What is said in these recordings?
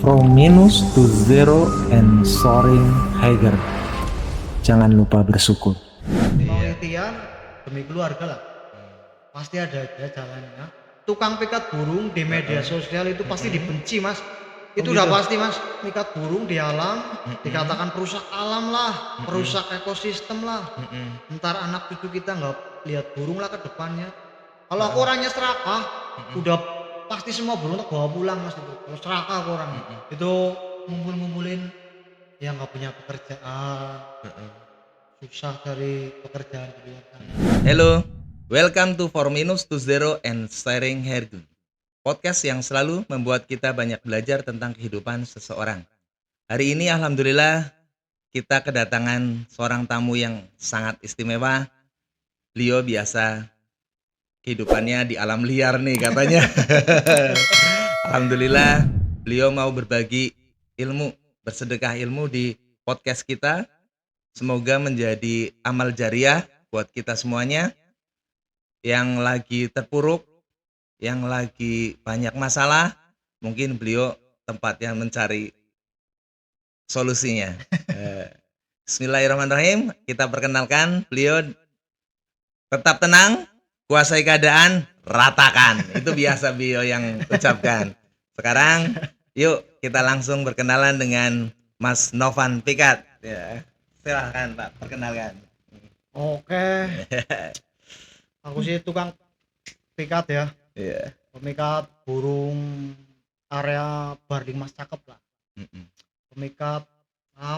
From minus to zero and soaring higher. Jangan lupa bersyukur. Mau ikhtiar demi keluarga lah, pasti ada aja jalannya. Tukang pikat burung di media sosial itu pasti dibenci mas. Itu udah gitu? pasti mas. Pikat burung di alam dikatakan perusak alam lah, perusak ekosistem lah. Ntar anak cucu kita nggak lihat burung lah ke depannya. Kalau aku orangnya serakah, udah pasti semua burung tak bawa pulang mas itu. Kalau serakah aku orang itu ngumpulin yang nggak punya pekerjaan, susah cari pekerjaan di luar sana. Hello, welcome to For Minus to Zero and Staring Hergun. Podcast yang selalu membuat kita banyak belajar tentang kehidupan seseorang. Hari ini alhamdulillah kita kedatangan seorang tamu yang sangat istimewa. Beliau biasa kehidupannya di alam liar nih katanya. Alhamdulillah beliau mau berbagi ilmu, bersedekah ilmu di podcast kita. Semoga menjadi amal jariah buat kita semuanya yang lagi terpuruk, yang lagi banyak masalah. Mungkin beliau tempat yang mencari solusinya. Bismillahirrahmanirrahim. Kita perkenalkan beliau. Tetap tenang, kuasai keadaan, ratakan. Itu biasa beliau yang ucapkan. Sekarang yuk kita langsung berkenalan dengan Mas Novan Pikat. Ya, silahkan Pak, perkenalkan. Oke, aku sih tukang pikat ya, Iya. pemikat burung area Barding Mas cakep lah. Pemikat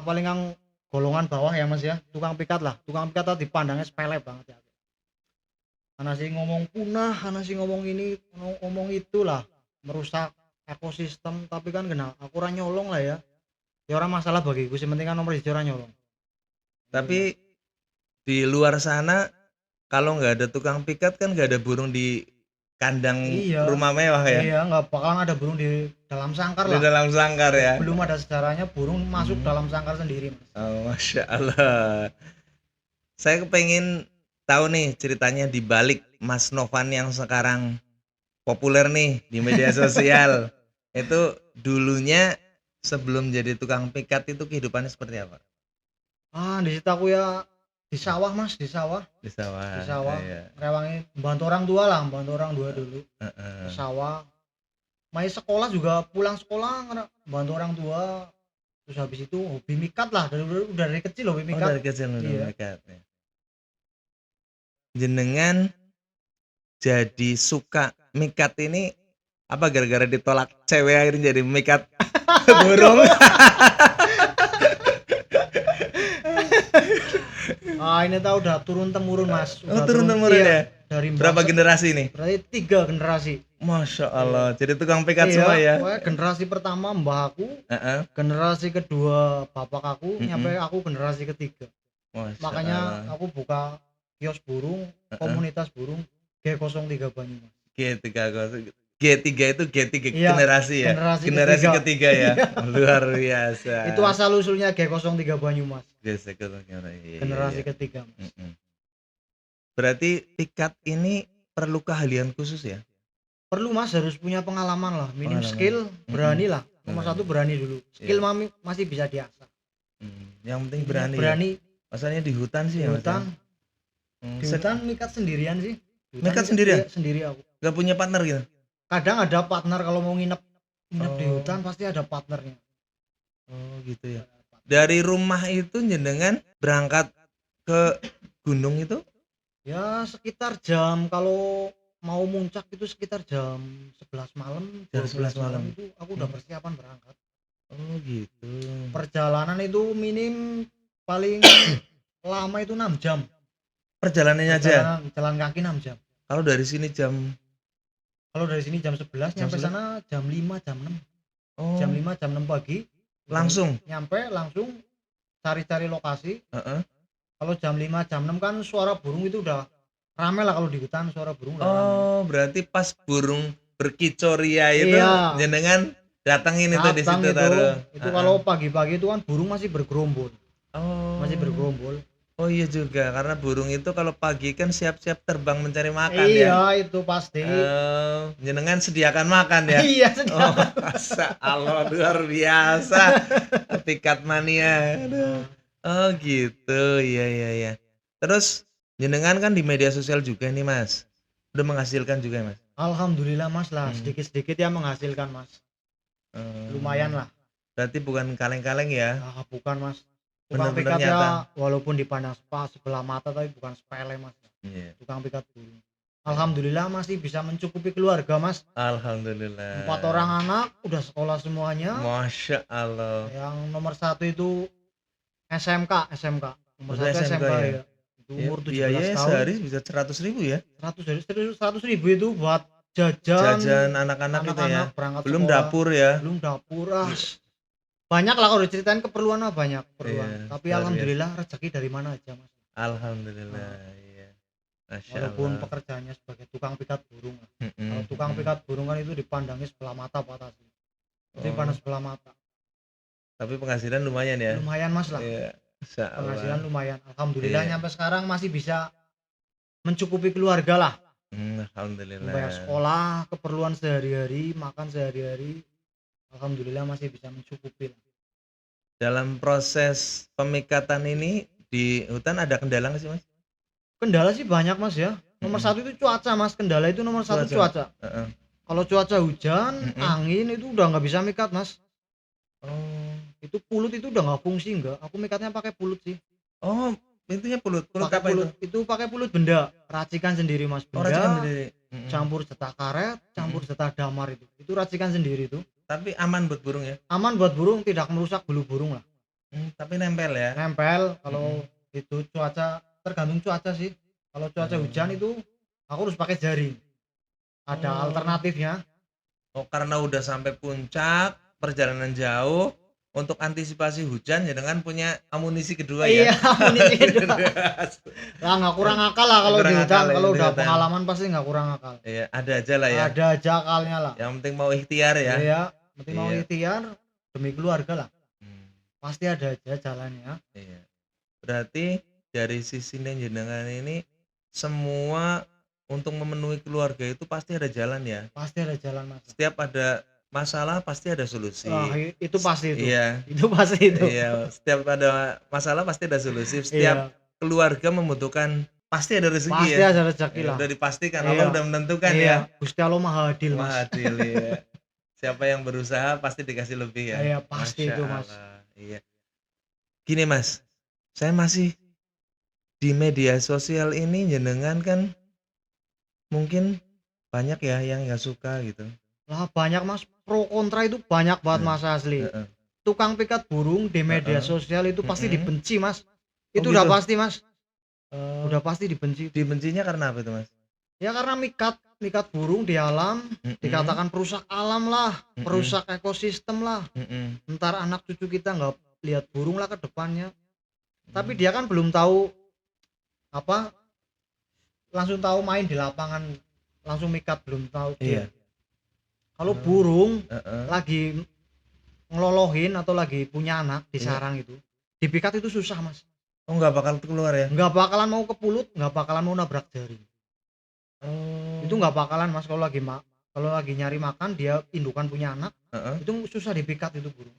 paling yang golongan bawah ya mas ya, tukang pikat lah. Tukang pikat tadi dipandangnya sepele banget ya. Ana sih ngomong punah, ana sih ngomong ini, ngomong itulah, merusak ekosistem. Tapi kan kena aku ora nyolong lah ya. Ya orang masalah bagiku, sing penting kan nomor 1 ora nyolong. Tapi di luar sana kalau nggak ada tukang pikat kan nggak ada burung di kandang Iya. rumah mewah ya. Iya, nggak bakalan ada burung di dalam sangkar Di lah. dalam sangkar ya. Belum ada sejarahnya burung masuk dalam sangkar sendiri mas. Oh, Masya Allah. Saya kepengen tahu nih ceritanya di balik Mas Novan yang sekarang populer nih di media sosial. Itu dulunya sebelum jadi tukang pikat itu kehidupannya seperti apa? Di situ aku ya di sawah mas, di sawah Di sawah. di sawah Iya. rewangi membantu orang tua lah, membantu orang tua dulu Heeh. di sawah. Main sekolah juga, pulang sekolah karena membantu orang tua. Terus habis itu hobi mikat lah, udah dari kecil hobi Oh, mikat. dari kecil udah Iya. pikat. Ya. Jenengan jadi suka mikat ini apa gara-gara ditolak cewek akhirnya jadi mikat burung? Ini tahu udah turun temurun mas. Oh, Udah turun temurun iya, ya? dari Berapa mbak- generasi nih? berarti 3 generasi. Masya Allah, jadi tukang pikat semua ya? Pokoknya generasi pertama mbah aku, Heeh. generasi kedua bapak aku, Mm-mm. nyampe aku generasi ketiga. Masya Makanya Allah. aku buka kios burung, komunitas burung G03 Banyumas. G3 itu G3 Iya, generasi ya? generasi ketiga ya? Luar biasa. Itu asal usulnya G03 Banyumas, Generasi ketiga. Iya, generasi iya. ketiga. Mm-mm. Berarti pikat ini perlu keahlian khusus ya? Perlu mas, harus punya pengalaman lah, minim Pengalaman. skill, berani lah. Nomor Berani. 1 berani dulu. Skill Iya. masih bisa diasah. Yang penting berani. Ya? Berani Masalahnya di hutan sih di ya? hutan, di Sen- hutan mikat sendirian sih. Di hutan Mikat sendirian? iya, sendiri aku. Gak punya partner gitu? Kadang ada partner kalau mau nginep di Oh. hutan pasti ada partnernya. Oh gitu ya. Dari rumah itu jenengan berangkat ke gunung itu? Ya sekitar jam, kalau mau muncak itu sekitar jam 11 malam, Jam 12 11 malam. itu aku udah persiapan berangkat. Oh gitu. Perjalanan itu minim paling lama itu 6 jam. Perjalanannya aja. Jalan kaki 6 jam. Kalau dari sini jam Kalau dari sini jam 11, Jam nyampe 11? sana jam 5, jam 6. oh, Jam 5, jam 6 pagi. langsung. Nyampe langsung cari-cari lokasi. Heeh. Kalau jam 5, jam 6 kan suara burung itu udah rame lah, kalau di hutan suara burung udah rame. Oh, berarti pas burung berkicoria itu Iya. jenengan datangin itu di Datang situ itu, taruh. itu kalau pagi-pagi itu kan burung masih bergerombol. Oh. Masih bergerombol. Oh iya juga, karena burung itu kalau pagi kan siap-siap terbang mencari makan ya. Iya itu pasti. Jenengan sediakan makan ya. Iya Oh, sedang. masa Allah luar biasa. Pikat mania. Aduh. Oh gitu, iya iya iya. Terus jenengan kan di media sosial juga nih Mas. Udah menghasilkan juga ya, Mas. Alhamdulillah Mas lah, Hmm. sedikit-sedikit ya menghasilkan Mas. Lumayan lah. Berarti bukan kaleng-kaleng ya. Ah, bukan Mas. Tukang Bener-bener pikat nyata. ya walaupun dipandang sebelah mata tapi bukan sepele Mas. Iya. Tukang pikat burung. Alhamdulillah masih bisa mencukupi keluarga Mas. Alhamdulillah. 4 orang anak udah sekolah semuanya. Masya Allah. Yang nomor 1 itu SMK. Nomor Udah 1 SMK SMK ya? ya. Itu Ya, umur 17 biayanya tahun. sehari bisa 100.000 ya. 100 ribu itu buat jajan Jajan anak-anak itu ya. anak-anak berangkat Belum sekolah. dapur ya. Belum dapur. Banyak lah kalau diceritain keperluan mah banyak keperluan. Iya, Tapi luar alhamdulillah rezeki dari mana aja Mas. Alhamdulillah. Iya. Masya Walaupun Allah. pekerjaannya sebagai tukang pikat burung. Mm-mm, Kalau tukang mm-mm. pikat burung kan itu dipandangnya sebelah mata Pak Taslim. Itu Oh. pandang sebelah mata. Tapi penghasilan lumayan ya. Lumayan Mas lah. Iya. Masya Allah. Penghasilan lumayan. Alhamdulillah Iya. nyampe sekarang masih bisa mencukupi keluarga lah. Alhamdulillah. Bayar sekolah, keperluan sehari-hari, makan sehari-hari. Alhamdulillah masih bisa mencukupi. Dalam proses pemikatan ini di hutan ada kendala nggak sih Mas? Kendala sih banyak Mas ya. Nomor Mm-mm. 1 itu cuaca Mas. Kendala itu nomor 1 cuaca. Heeh. Kalau cuaca hujan, Mm-mm. angin itu udah nggak bisa mikat Mas. Oh. Itu pulut itu udah nggak fungsi enggak. Aku mikatnya pakai pulut sih. Oh, intinya pulut. Pulut Pakai apa pulut. Itu pakai pulut benda. Racikan sendiri Mas. itu? Oh, Benda, racikan sendiri. Mm-mm. campur cetak karet, campur cetak damar itu. Itu racikan sendiri itu. Tapi aman buat burung ya. Aman buat burung, tidak merusak bulu burung lah. Tapi nempel ya. Nempel kalau itu cuaca, tergantung cuaca sih. Kalau cuaca hujan itu aku harus pakai jaring. Ada Oh. alternatifnya. Oh, karena udah sampai puncak, perjalanan jauh, untuk antisipasi hujan ya dengan punya amunisi kedua Iya, ya. amunisi kedua. Lah nggak kurang akal lah kalau Kurang di akal hutan. ya, Kalau di udah hutan. pengalaman pasti nggak kurang akal. Iya, ada aja lah ya. Ada aja akalnya lah. Yang penting mau ikhtiar ya. Iya, penting mau Iya. ikhtiar demi keluarga lah. Hmm, Pasti ada aja jalannya. iya. Berarti dari sisi jenengan ini semua untuk memenuhi keluarga itu pasti ada jalan ya. Pasti ada jalan Mas. Setiap ada masalah pasti ada solusi. Wah, itu pasti itu. Iya. Itu pasti itu. Iya, setiap ada masalah pasti ada solusi. Setiap Iya, keluarga membutuhkan pasti ada rezeki pasti ya. ada rezeki Ya, lah. udah dipastikan, Iya. Allah udah menentukan Iya, ya. Gusti Allah Maha Adil Mas. Maha adil ya. Siapa yang berusaha pasti dikasih lebih ya. Iya, pasti Masya itu Mas. Allah. Iya. Gini Mas, saya masih di media sosial ini jenengan kan mungkin banyak ya yang nggak suka gitu. Lah banyak Mas, pro kontra itu banyak banget Mas asli. Heeh. Tukang pikat burung di media Heeh. sosial itu pasti Mm-mm. dibenci Mas. Oh, Itu udah gitu? pasti Mas. Oh, Udah pasti dibenci. dibencinya karena apa itu Mas? Ya karena mikat burung di alam Mm-mm. dikatakan perusak alam lah, Mm-mm. perusak ekosistem lah. Mm-mm. Ntar anak cucu kita nggak lihat burung lah ke depannya. Tapi dia kan belum tahu apa, langsung tahu main di lapangan, langsung mikat belum tahu Iya. dia. Kalau burung Heeh. lagi ngelolohin atau lagi punya anak di Iya. sarang itu, dipikat itu susah Mas. Oh, nggak bakal keluar ya? Nggak bakalan mau ke pulut, nggak bakalan mau nabrak jaring. Oh. Itu nggak bakalan Mas kalau lagi nyari makan dia indukan punya anak, Heeh. itu susah dipikat itu burung.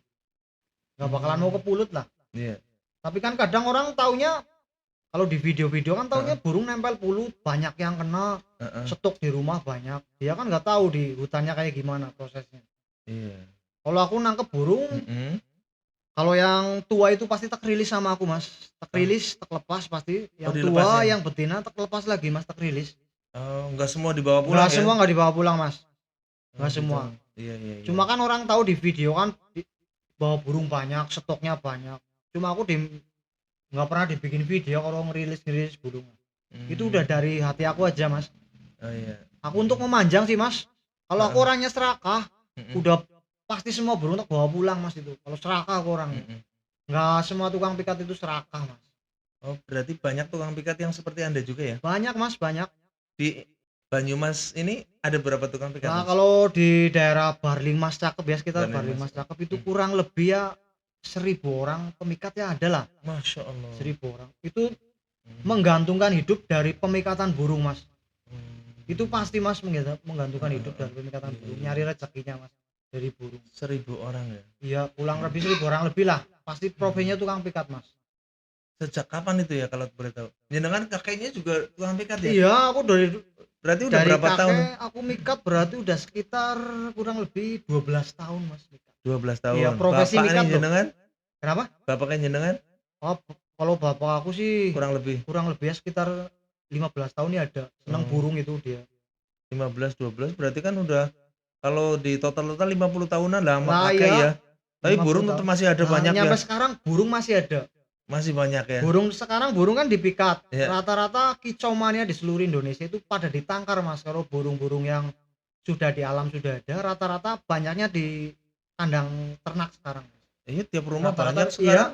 Nggak bakalan mau ke pulut lah. Iya. Tapi kan kadang orang taunya kalau di video-video kan taunya burung nempel pulut, banyak yang kena, Heeh. stok di rumah banyak. Dia kan nggak tahu di hutannya kayak gimana prosesnya. Iya. Kalau aku nangkep burung, Mm-mm. kalau yang tua itu pasti tak rilis sama aku Mas. Tak rilis, tak lepas pasti. Yang dilepas tua, ya? yang betina tak lepas lagi Mas, tak rilis. Oh, nggak semua dibawa pulang Nggak ya? semua nggak dibawa pulang Mas. Oh, nggak gitu. semua. Iya, iya, iya. Cuma kan orang tahu di video kan bawa burung banyak, stoknya banyak. Cuma aku nggak pernah dibikin video kalau ngerilis burung. Itu udah dari hati aku aja Mas. Oh iya. Aku untuk memanjang sih Mas. Kalau aku orangnya serakah, Mm-mm. udah pasti semua burung tak bawa pulang Mas itu. Kalau serakah aku orangnya. Mm-mm. Nggak semua tukang pikat itu serakah Mas. Oh, berarti banyak tukang pikat yang seperti Anda juga ya? Banyak Mas, banyak. Di Banyumas ini ada berapa tukang pikat? Nah Mas? kalau di daerah Barling Mas Cakep ya, sekitar Barling Barling Mas Mas Cakep itu kurang lebih ya 1.000 orang pemikat ya ada lah. Masya Allah. 1.000 orang. Itu menggantungkan hidup dari pemikatan burung mas. Hmm. Itu pasti mas menggantungkan hidup dari pemikatan Iya, burung, iya. nyari rezekinya mas dari burung. 1.000 orang ya. Iya kurang lebih 1000 orang lebih lah, pasti profesinya tukang pikat mas. Sejak kapan itu ya kalau boleh tahu? Jenengan kakeknya juga tukang pikat ya? Iya aku Berarti udah dari berapa kakek tahun? aku mikat berarti udah sekitar kurang lebih 12 tahun mas mikat. 12 tahun. Iya profesi Bapak mikat nih loh. jenengan? Kenapa? Bapaknya jenengan Oh, kalau bapak aku sih kurang lebih kurang lebih ya sekitar 15 tahun ya ada, senang Oh. burung itu dia. 15 12 berarti kan udah kalau di total 50 tahunan lah sama Nah, kakek iya. ya. Tapi 50 burung tahun. tetap masih ada Nah, banyak ya. nyampe sekarang burung masih ada. Masih banyak ya. Burung sekarang burung kan dipikat. Iya. Rata-rata kicauannya di seluruh Indonesia itu pada ditangkar mas. Kalau burung-burung yang sudah di alam sudah ada, rata-rata banyaknya di kandang ternak sekarang. Iya tiap rumah Rata-rata, banyak sekarang.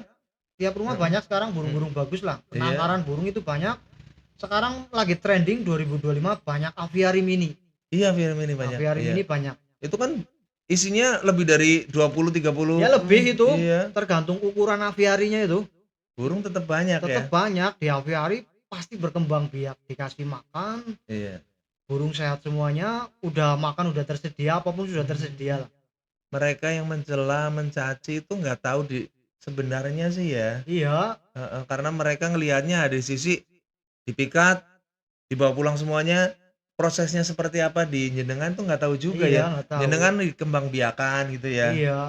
tiap rumah banyak sekarang burung-burung bagus lah. Iya. Penangkaran burung itu banyak. Sekarang lagi trending 2025 banyak aviari mini. Iya film ini banyak. Aviari Iya. mini banyak. Itu kan isinya lebih dari 20 30. Ya lebih itu. Iya. Tergantung ukuran aviarinya itu. Burung tetap banyak Tetap ya. banyak di aviari pasti berkembang biak, dikasih makan, Iya. burung sehat semuanya, udah makan udah tersedia, apapun sudah tersedia lah. Mereka yang mencela, mencaci itu nggak tahu di sebenarnya sih ya. Iya, Karena mereka ngelihatnya ada sisi dipikat, dibawa pulang semuanya. Prosesnya seperti apa di jenengan tuh nggak tahu juga iya ya. nggak tahu. Jenengan dikembang biakan gitu ya. Iya,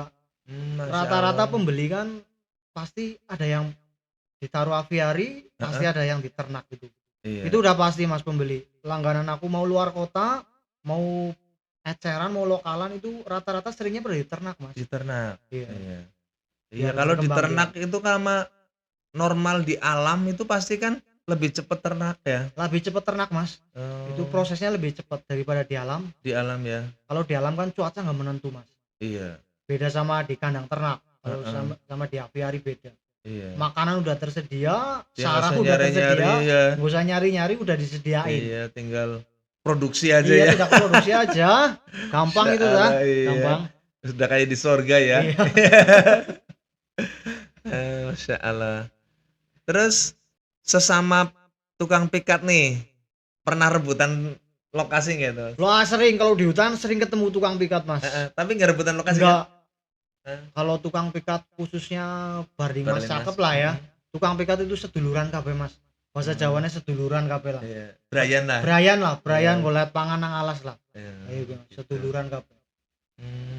Masya rata-rata Allah. pembeli kan pasti ada yang ditaruh aviari, pasti ada yang diternak gitu. Iya. Itu udah pasti mas pembeli. Langganan aku mau luar kota, mau eceran, mau lokalan itu rata-rata seringnya pada diternak mas. Diternak. Iya. Iya. Biar Iya kalau berkembang diternak itu sama normal di alam itu pasti kan lebih cepet ternak ya. Lebih cepet ternak mas. Itu prosesnya lebih cepat daripada di alam. Di alam ya. Kalau di alam kan cuaca nggak menentu mas. Iya. Beda sama di kandang ternak. Kalau Heeh. sama di aviari beda. Iya. Makanan udah tersedia, Dia sarang nggak usah udah nyari-nyari tersedia, ya. nggak usah nyari-nyari udah disediain. Iya, tinggal produksi aja Iya, ya. tidak produksi aja, gampang Masya itu lah, Allah, iya. gampang. Sudah kayak di sorga ya. Iya. Masya Allah. Terus sesama tukang pikat nih pernah rebutan lokasi nggak tuh? Lo sering kalau di hutan sering ketemu tukang pikat mas. Tapi nggak rebutan lokasi Enggak. kan? Kalau tukang pikat khususnya Barding Mas Barding cakep Mas. lah ya. Tukang pikat itu seduluran kabeh mas. Bahasa Jawanya seduluran kabeh lah. Iya. Brian lah. Brian Iya. golek pangan nang alas lah. Iya. Ayo seduluran kabeh.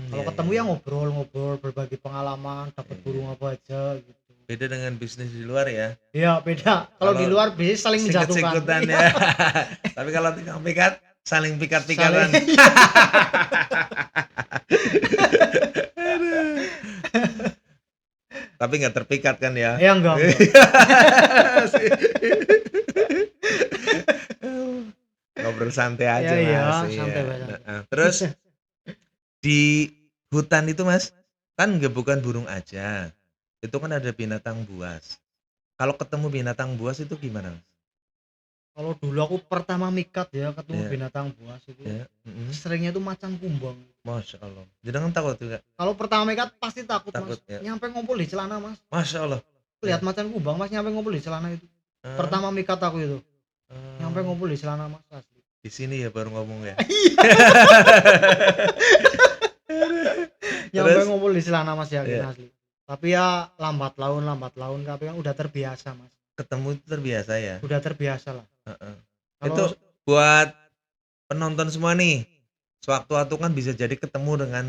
Kalau Iya, ketemu iya. ya ngobrol-ngobrol, berbagi pengalaman, dapat Iya. burung apa aja gitu. Beda dengan bisnis di luar ya. Iya beda. Kalau di Kalau luar bisnis saling menjatuhkan. Sikut-sikutan ya. Tapi kalau tukang pikat saling pikat-pikatan. Saling- Tapi nggak terpikat kan ya. Ya enggak. Ngobrol santai aja Iya, iya, mas. santai, Iya. Mas. Nah, terus di hutan itu mas kan nggak bukan burung aja, itu kan ada binatang buas. Kalau ketemu binatang buas itu gimana mas? Kalau dulu aku pertama mikat ya ketemu Iya. binatang buas itu. Ya, Seringnya itu macan kumbang. Masya Allah. Jangan takut juga. Kalau pertama mikat pasti takut, Takut, mas. ya. Nyampe ngumpul di celana mas. Masya Allah. Lihat macan kumbang mas nyampe ngumpul di celana itu. Pertama mikat aku itu. Nyampe ngumpul di celana mas asli. Di sini ya baru ngomong ya. Nyampe Terus? ngumpul di celana mas yakin Iya. asli. Tapi ya lambat laun tapi kan udah terbiasa mas. Ketemu itu terbiasa ya. Udah terbiasa lah. Heeh. Kalau Itu buat penonton semua nih, sewaktu-waktu kan bisa jadi ketemu dengan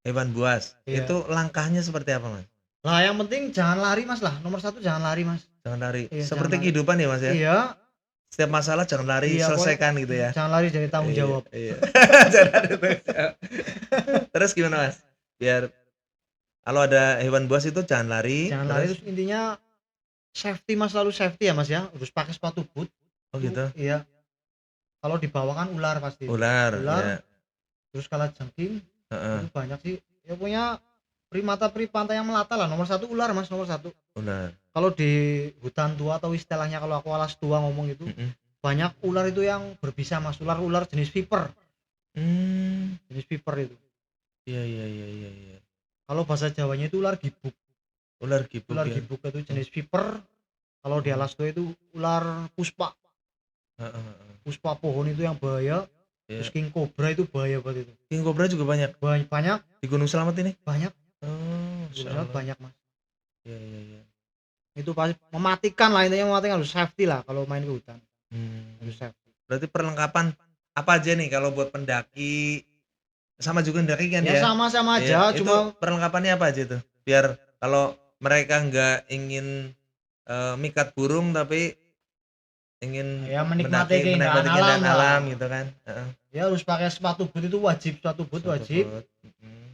hewan buas. Iya. Itu langkahnya seperti apa mas? lah yang penting jangan lari mas lah. Nomor satu jangan lari mas. Jangan lari. Iya, Seperti jangan lari. kehidupan ya mas ya. Iya. Setiap masalah jangan lari, Iya, selesaikan gitu ya. Jangan lari dari tanggung Iya, jawab. Iya. Jangan lari tanggung jawab. Terus gimana mas? Biar kalau ada hewan buas itu jangan lari. Jangan lari terus intinya safety mas, selalu safety ya mas ya. Harus pakai sepatu boot. Oh gitu. Iya. Kalau di bawah kan ular pasti. Ular. Ular. Ya. Terus kalau jengking Heeh. itu banyak sih. Ya punya primata pantai yang melata lah. Nomor satu ular mas, nomor satu. Ular. Kalau di hutan tua atau istilahnya kalau aku alas tua ngomong itu Mm-mm. banyak ular itu yang berbisa mas. Ular jenis viper. Hmm. Jenis viper itu. Iya iya iya iya. Iya. Kalau bahasa Jawanya itu ular gibuk. Ular gibuk. Ular ya. gibuk itu jenis viper. Kalau di alas tua itu ular puspa. Puspa pohon itu yang bahaya. Iya. Terus king cobra itu bahaya banget itu. King Cobra juga banyak Banyak di Gunung Selamat ini. banyak Oh, sebenarnya banyak mas. Iya iya iya. Itu pasti mematikan lah, intinya mematikan, harus safety lah kalau main ke hutan, harus safety. Berarti perlengkapan apa aja nih kalau buat pendaki, sama juga pendaki kan Ya ya? sama-sama Iya, aja, itu cuma perlengkapannya apa aja tuh? Biar kalau mereka nggak ingin mikat burung tapi ingin ya menikmati keindahan keindahan alam lah. alam gitu kan? Heeh. Ya harus pakai sepatu boot itu wajib, sepatu boot wajib.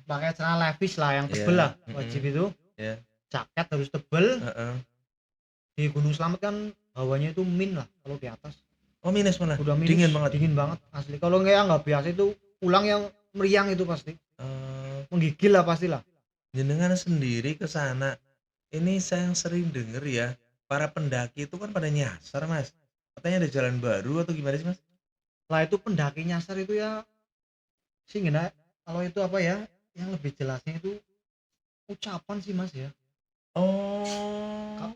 Pakai celana levis lah yang tebel lah, wajib itu. Iya. Jaket harus tebel. Heeh. Di Gunung Slamet kan hawanya itu min lah kalau di atas. Oh minus malah. Udah minus, Dingin banget. asli. Kalau nggak biasa itu pulang yang meriang itu pasti. Menggigil lah pastilah. Jenengan sendiri ke sana. Ini saya yang sering denger ya, para pendaki itu kan pada nyasar mas. Katanya ada jalan baru atau gimana sih mas? Lah itu pendaki nyasar itu ya sih nggak, kalau itu apa ya, yang lebih jelasnya itu ucapan sih mas ya. Oh.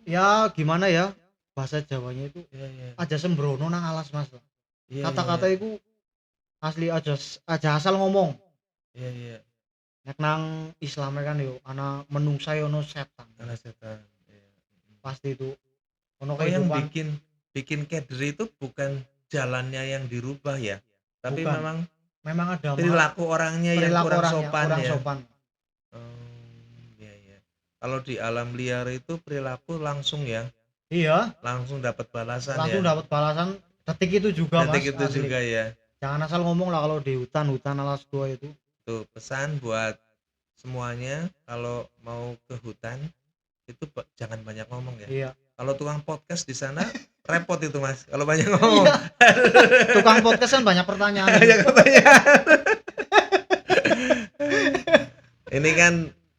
Ya gimana ya, bahasa Jawanya itu Iya. aja sembrono nang alas mas. Iya, Kata-kata itu asli aja asal ngomong. Iya. Nek nang Islamnya kan yo ana menungsa yo ono setan. Karena setan. Iya. Pasti itu ono Oh yang kehidupan. bikin keder itu bukan jalannya yang dirubah ya, tapi Bukan. Memang ada perilaku orangnya yang perilaku kurang orangnya, sopan kurang ya. sopan. Iya. Kalau di alam liar itu perilaku langsung ya, Iya, langsung dapat balasan langsung ya. dapat balasan detik itu juga Detik mas. itu asli. juga ya. Jangan asal ngomong lah kalau di hutan alas tua itu. Tuh pesan buat semuanya kalau mau ke hutan itu jangan banyak ngomong ya. Iya. Kalau tukang podcast di sana repot itu mas, kalau banyak ngomong. Tukang podcast kan banyak pertanyaan. Banyak pertanyaan. Ini kan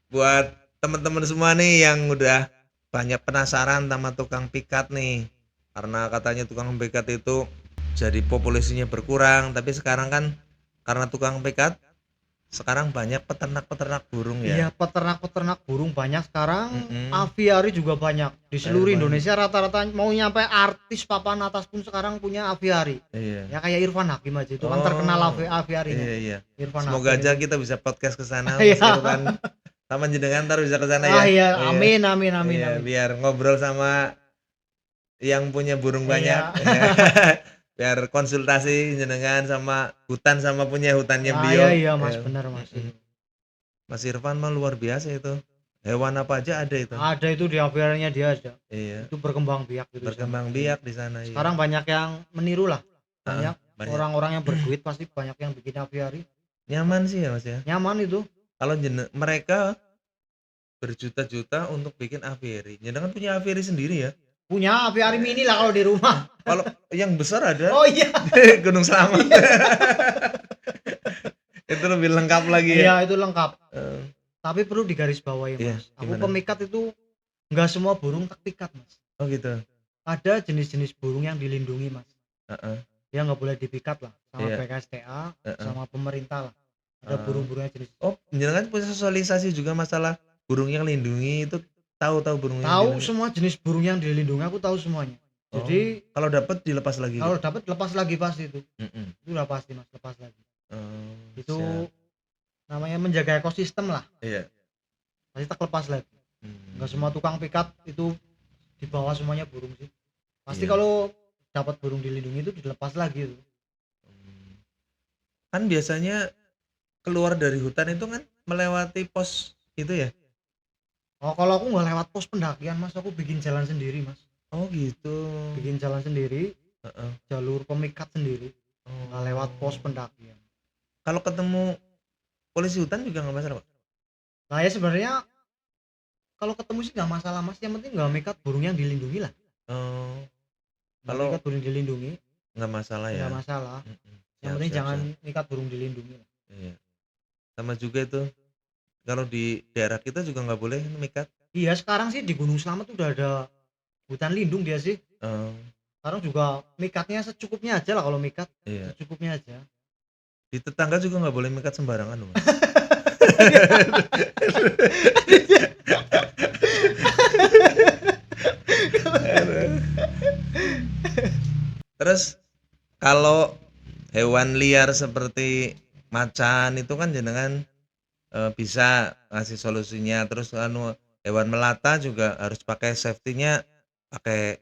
buat teman-teman semua nih yang udah banyak penasaran sama tukang pikat nih, karena katanya tukang pikat itu jadi populasinya berkurang, tapi sekarang kan karena tukang pikat sekarang banyak peternak burung ya. Iya, peternak burung banyak sekarang. Mm-mm. Aviari juga banyak di seluruh Banyak. Indonesia. Rata-rata mau nyampe artis papan atas pun sekarang punya aviari. Iya. Ya kayak Irfan Hakim aja itu kan Oh. terkenal aviarinya. Iya. Irfan Semoga Hakim aja itu. kita bisa podcast ke sana. Iya. Irfan. Sama jenengan ntar bisa ke sana ya. Iya, Oh, amin. Iya, biar ngobrol sama yang punya burung banyak. Iya. Biar konsultasi jenengan sama hutan sama punya hutannya Ah, beliau. iya mas, Ya. benar mas. Mas Irfan mah luar biasa itu. Hewan apa aja ada itu. Ada itu di aviarinya dia ada. Iya. Itu berkembang biak gitu. Berkembang biak di sana. Iya. Sekarang banyak yang meniru lah. Banyak banyak. orang-orang yang berduit pasti banyak yang bikin aviari. Nyaman sih ya mas ya. Nyaman itu. Kalau mereka berjuta-juta untuk bikin aviari. Jenengan punya aviari sendiri ya. Punya aviari mini lah kalau di rumah. Kalau yang besar ada Oh iya. Gunung Selamat. Itu lebih lengkap lagi ya. Iya itu lengkap. Eh, Tapi perlu digarisbawahi Iya, mas. Aku gimana? pemikat itu nggak semua burung tak pikat mas. oh gitu. Ada jenis-jenis burung yang dilindungi mas. Heeh. Dia nggak boleh dipikat lah sama Iya. BKSDA, Heeh. sama pemerintah lah. Ada burung-burungnya jenis. Oh, jenengan punya sosialisasi juga masalah burung yang lindungi itu, tahu burung yang Tahu dilindungi? semua jenis burung yang dilindungi, aku tahu semuanya. Oh, Jadi kalau dapat dilepas lagi. kalau dapat lepas lagi pasti itu. Mm-mm. Itu udah pasti mas, lepas lagi. Oh, Itu siap. namanya menjaga ekosistem lah. Iya. Pasti tak lepas lagi. Nggak semua tukang pikat itu di bawah semuanya burung sih. Pasti Iya. kalau dapat burung dilindungi itu dilepas lagi itu. Kan biasanya keluar dari hutan itu kan melewati pos itu ya. Oh kalau aku nggak lewat pos pendakian mas, aku bikin jalan sendiri mas. Oh gitu. Bikin jalan sendiri, Heeh. jalur pemikat sendiri, Oh. nggak lewat pos pendakian. Kalau ketemu polisi hutan juga nggak masalah Pak? Nah ya sebenarnya kalau ketemu sih nggak masalah mas, yang penting nggak mikat burung yang dilindungi lah. Oh, Nggak Kalau- mikat burung dilindungi nggak masalah ya. nggak masalah. Mm-mm. Yang Siap, penting siap, jangan siap. mikat burung dilindungi lah. Iya. Sama juga itu. Kalau di daerah kita juga nggak boleh mikat. Iya sekarang sih di Gunung Slamet udah ada hutan lindung dia sih. Oh, Sekarang juga mikatnya secukupnya aja lah, kalau mikat iya. secukupnya aja. Di tetangga juga nggak boleh mikat sembarangan loh Mas. Kalau hewan liar seperti macan itu kan jenengan bisa ngasih solusinya. Terus hewan melata juga harus pakai safety-nya, pakai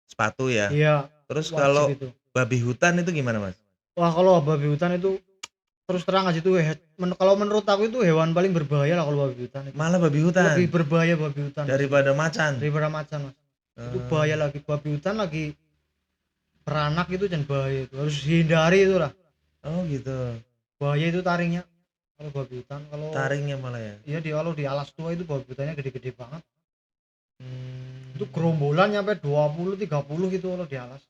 sepatu ya. Iya, Terus wajib kalau itu. babi hutan itu gimana, Mas? Wah, kalau babi hutan itu terus terang aja tuh kalau menurut aku itu hewan paling berbahaya lah kalau babi hutan itu. Malah babi hutan Lebih berbahaya babi hutan Mas. daripada macan. Daripada macan Mas. Itu Eh, bahaya lagi, babi hutan lagi beranak itu dan bahaya itu. Harus dihindari itu lah. oh gitu. Bahaya itu taringnya. Kalau babi hutan, kalau Taringnya malah ya. iya kalau di alas tua itu babi hutannya gede-gede banget. Hmm. Itu gerombolan nyampe 20 30 gitu kalau di alas.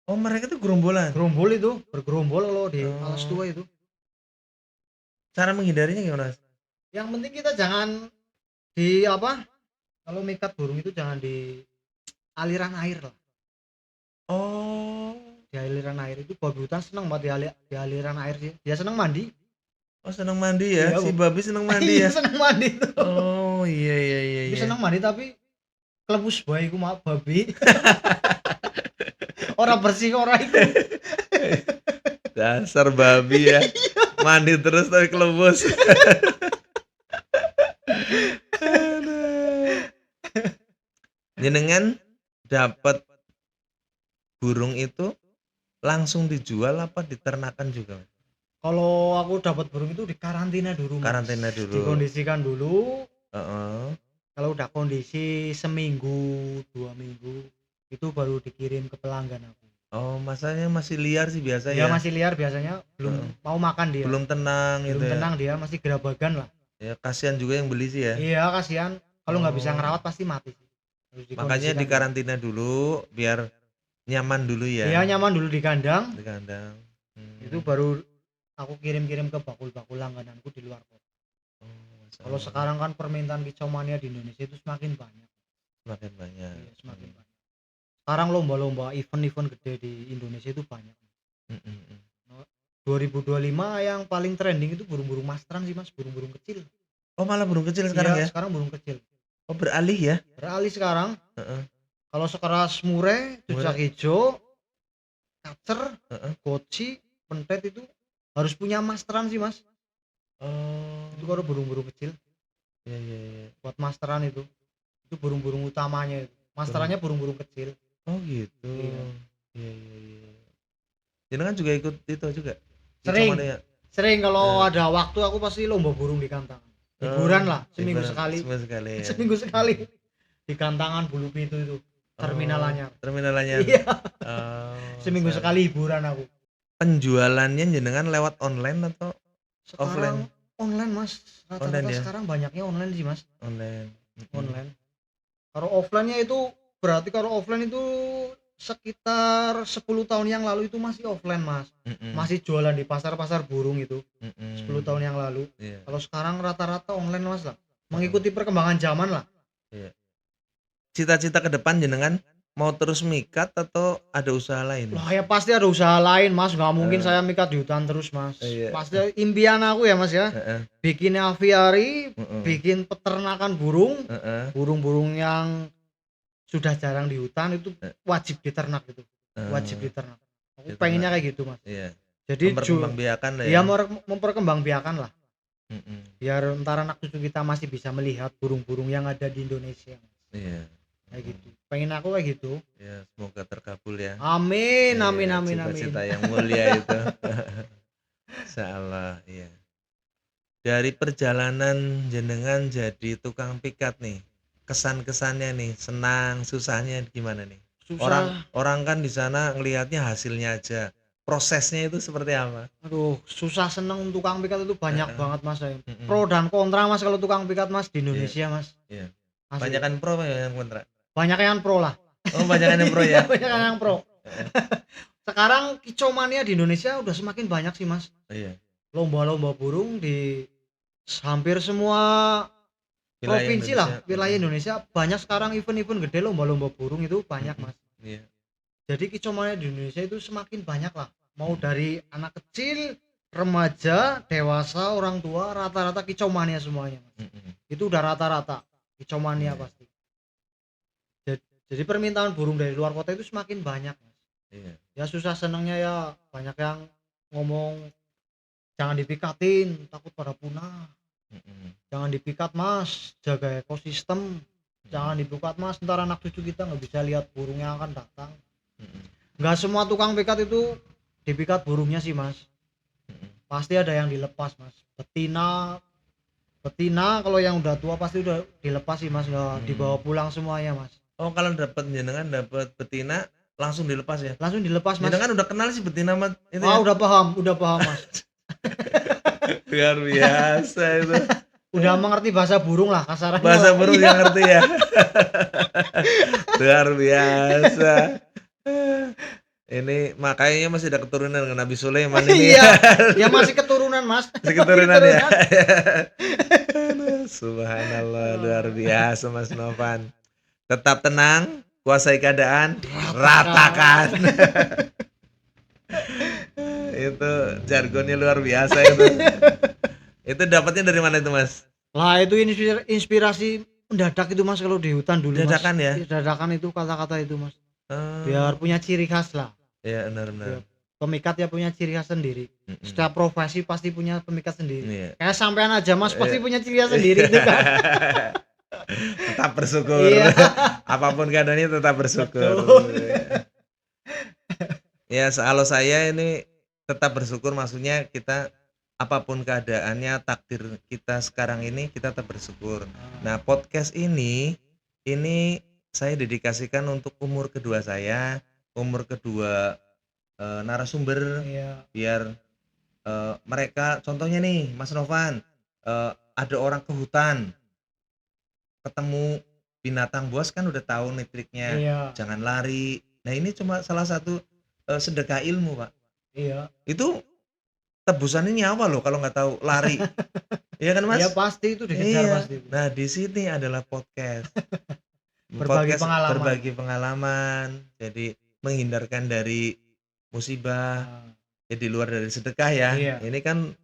Oh, mereka tuh gerombolan. Gerombol itu, bergerombol kalau di Oh. alas tua itu. Cara menghindarinya gimana, Mas? Yang penting kita jangan di apa? Kalau mikat burung itu jangan di aliran air lah. Oh. Di aliran air itu babi hutan seneng banget di aliran air sih. Dia seneng mandi. Oh, senang mandi ya. Iya, Si Bu. babi senang mandi Iya, ya. seneng mandi tuh. Oh, iya iya iya Dia iya. seneng mandi tapi kelebus bae iku maaf babi. Orang bersih orang itu. Dasar babi ya. Mandi terus tapi kelebus. Aduh. Jenengan dapat burung itu langsung dijual apa diternakan juga, Mas? Kalau aku dapat burung itu di karantina dulu, Mas. Karantina dulu. Dikondisikan dulu. Heeh. Kalau udah kondisi seminggu, 2 minggu, itu baru dikirim ke pelanggan aku. Oh, masanya masih liar sih biasa Dia ya. masih liar biasanya, belum Heeh. mau makan dia. Belum tenang Belum gitu ya. tenang dia, masih gerabagan lah. Ya kasihan juga yang beli sih ya. Iya, kasihan. Kalau nggak bisa Oh. ngerawat pasti mati. Harus Makanya dikondisikan. dikarantina dulu biar nyaman dulu ya. Iya, nyaman dulu di kandang. Di kandang. Itu baru aku kirim-kirim ke bakul-bakul langgananku di luar kota. Oh, Kalau sekarang kan permintaan kicau mania di Indonesia itu semakin banyak. semakin banyak. Iya, semakin banyak. Sekarang lomba-lomba event-event gede di Indonesia itu banyak. Mm, mm, mm. 2025 yang paling trending itu burung-burung mastrang sih Mas, burung-burung kecil. Oh, malah burung kecil sekarang Iya, ya. sekarang burung kecil. Oh, beralih ya. Beralih sekarang. Heeh. Kalau sekeras mure, cucak hijau, kacer, Heeh. goci, pentet itu harus punya masteran sih Mas. Oh. Itu kalau burung-burung kecil Iya iya iya. buat masteran itu burung-burung utamanya itu. Masterannya burung-burung kecil. Oh, gitu. Iya. Iya iya iya. Jenengan juga ikut itu juga. Sering. Kicau mania? Sering kalau ada waktu aku pasti lomba burung di kantangan. Hiburan lah, seminggu Hiburan, sekali. Seminggu sekali. Ya. Seminggu sekali. Di kantangan Bulu Pitu itu. Terminal Anyar. Terminal Anyar. Iya. Oh, Seminggu sekali hiburan aku. Penjualannya jenengan lewat online atau Sekarang online Mas. Rata-rata Online ya? sekarang banyaknya online sih Mas. online? Online. Kalau offline-nya itu berarti kalau offline itu sekitar 10 tahun yang lalu itu masih offline Mas. Masih jualan di pasar-pasar burung itu 10 tahun yang lalu. Iya. Kalau sekarang rata-rata online Mas lah. Mengikuti perkembangan zaman lah. Cita-cita ke depan jenengan mau terus mikat atau ada usaha lain? Lah ya pasti ada usaha lain Mas, nggak mungkin saya mikat di hutan terus Mas. Iya. Pasti impian aku ya Mas ya. Heeh. Bikin aviari, Heeh. bikin peternakan burung, Heeh. burung-burung yang sudah jarang di hutan itu wajib diternak itu. Wajib diternak. Aku Diternak. pengennya kayak gitu Mas. Iya. Jadi Memperkembangbiakan lah ya ya. memperkembangbiakan lah. Mm-mm. Biar ntar anak cucu kita masih bisa melihat burung-burung yang ada di Indonesia. Iya. Kayak gitu. Pengen aku kayak gitu. Ya, semoga terkabul ya. Amin, Iya, amin, amin, amin. Cita-cita yang mulia itu. Insyaallah, iya. Dari perjalanan jenengan jadi tukang pikat nih, kesan-kesannya nih, senang, susahnya gimana nih? Susah. Orang kan di sana ngelihatnya hasilnya aja. Prosesnya itu seperti apa? Aduh, susah seneng tukang pikat itu banyak banget Mas. Mm-mm. Pro dan kontra Mas kalau tukang pikat Mas di Indonesia Mas. Iya. Asli. Banyakan pro apa yang kontra? Banyak yang pro lah. Oh, banyakan yang pro ya. Banyak yang pro. Sekarang kicau mania di Indonesia udah semakin banyak sih Mas. Iya. Lomba-lomba burung di hampir semua provinsi lah, wilayah Indonesia banyak sekarang event-event gede lomba-lomba burung itu banyak Mas. Iya. Jadi kicau mania di Indonesia itu semakin banyak lah. Mau dari anak kecil, remaja, dewasa, orang tua, rata-rata kicau mania semuanya Mas. Itu udah rata-rata kicau mania pasti. Jadi permintaan burung dari luar kota itu semakin banyak Mas. Iya. Ya susah senengnya ya, banyak yang ngomong jangan dipikatin takut pada punah, Mm-mm. jangan dipikat mas, jaga ekosistem, jangan dipikat mas, ntar anak cucu kita nggak bisa lihat burung yang akan datang. Mm-mm. Nggak semua tukang pikat itu dipikat burungnya sih mas, Mm-mm. pasti ada yang dilepas mas. Betina betina kalau yang udah tua pasti udah dilepas sih mas, nggak dibawa pulang semuanya mas, Oh, kalau jenengan dapat betina langsung dilepas ya? langsung dilepas mas. Jenengan udah kenal sih betina mat itu Ah ya? udah paham mas. Luar biasa itu. Udah mengerti bahasa burung lah kasarannya Bahasa lah. burung Iya. yang ngerti ya. Luar biasa. Ini makanya masih ada keturunan dengan Nabi Sulaiman ini. Iya, ya masih keturunan mas. Masih keturunan ya. Keturunan. Aduh, subhanallah, luar biasa Mas Novan. Tetap tenang, kuasai keadaan, ratakan. Itu jargonnya luar biasa itu. Itu dapatnya dari mana itu Mas? Lah itu inspirasi mendadak itu mas, kalau di hutan dulu mas. Dadakan ya? Dadakan itu kata-kata itu mas, Oh, biar punya ciri khas lah. ya benar-benar. Biar pemikat ya punya ciri khas sendiri. Mm-mm. Setiap profesi pasti punya pemikat sendiri. Iya. Kayak sampean aja mas pasti Iya. punya ciri khas sendiri itu kan. Tetap bersyukur. Iya. Apapun keadaannya tetap bersyukur. Betul. Ya, kalau saya ini tetap bersyukur, maksudnya kita apapun keadaannya, takdir kita sekarang ini kita tetap bersyukur. Nah, podcast ini saya dedikasikan untuk umur kedua saya, umur kedua narasumber, Iya. biar mereka, contohnya nih Mas Novan, ada orang ke hutan ketemu binatang buas kan udah tahu nih triknya, Iya. jangan lari. Nah, ini cuma salah satu sedekah ilmu Pak. Iya. Itu tebusannya nyawa loh kalau nggak tahu lari. Iya kan Mas? Iya pasti itu dikejar Iya. pasti. Nah, di sini adalah podcast. Berbagi pengalaman. Berbagi pengalaman. Jadi menghindarkan dari musibah. Nah, Jadi luar dari sedekah ya. Iya. Ini kan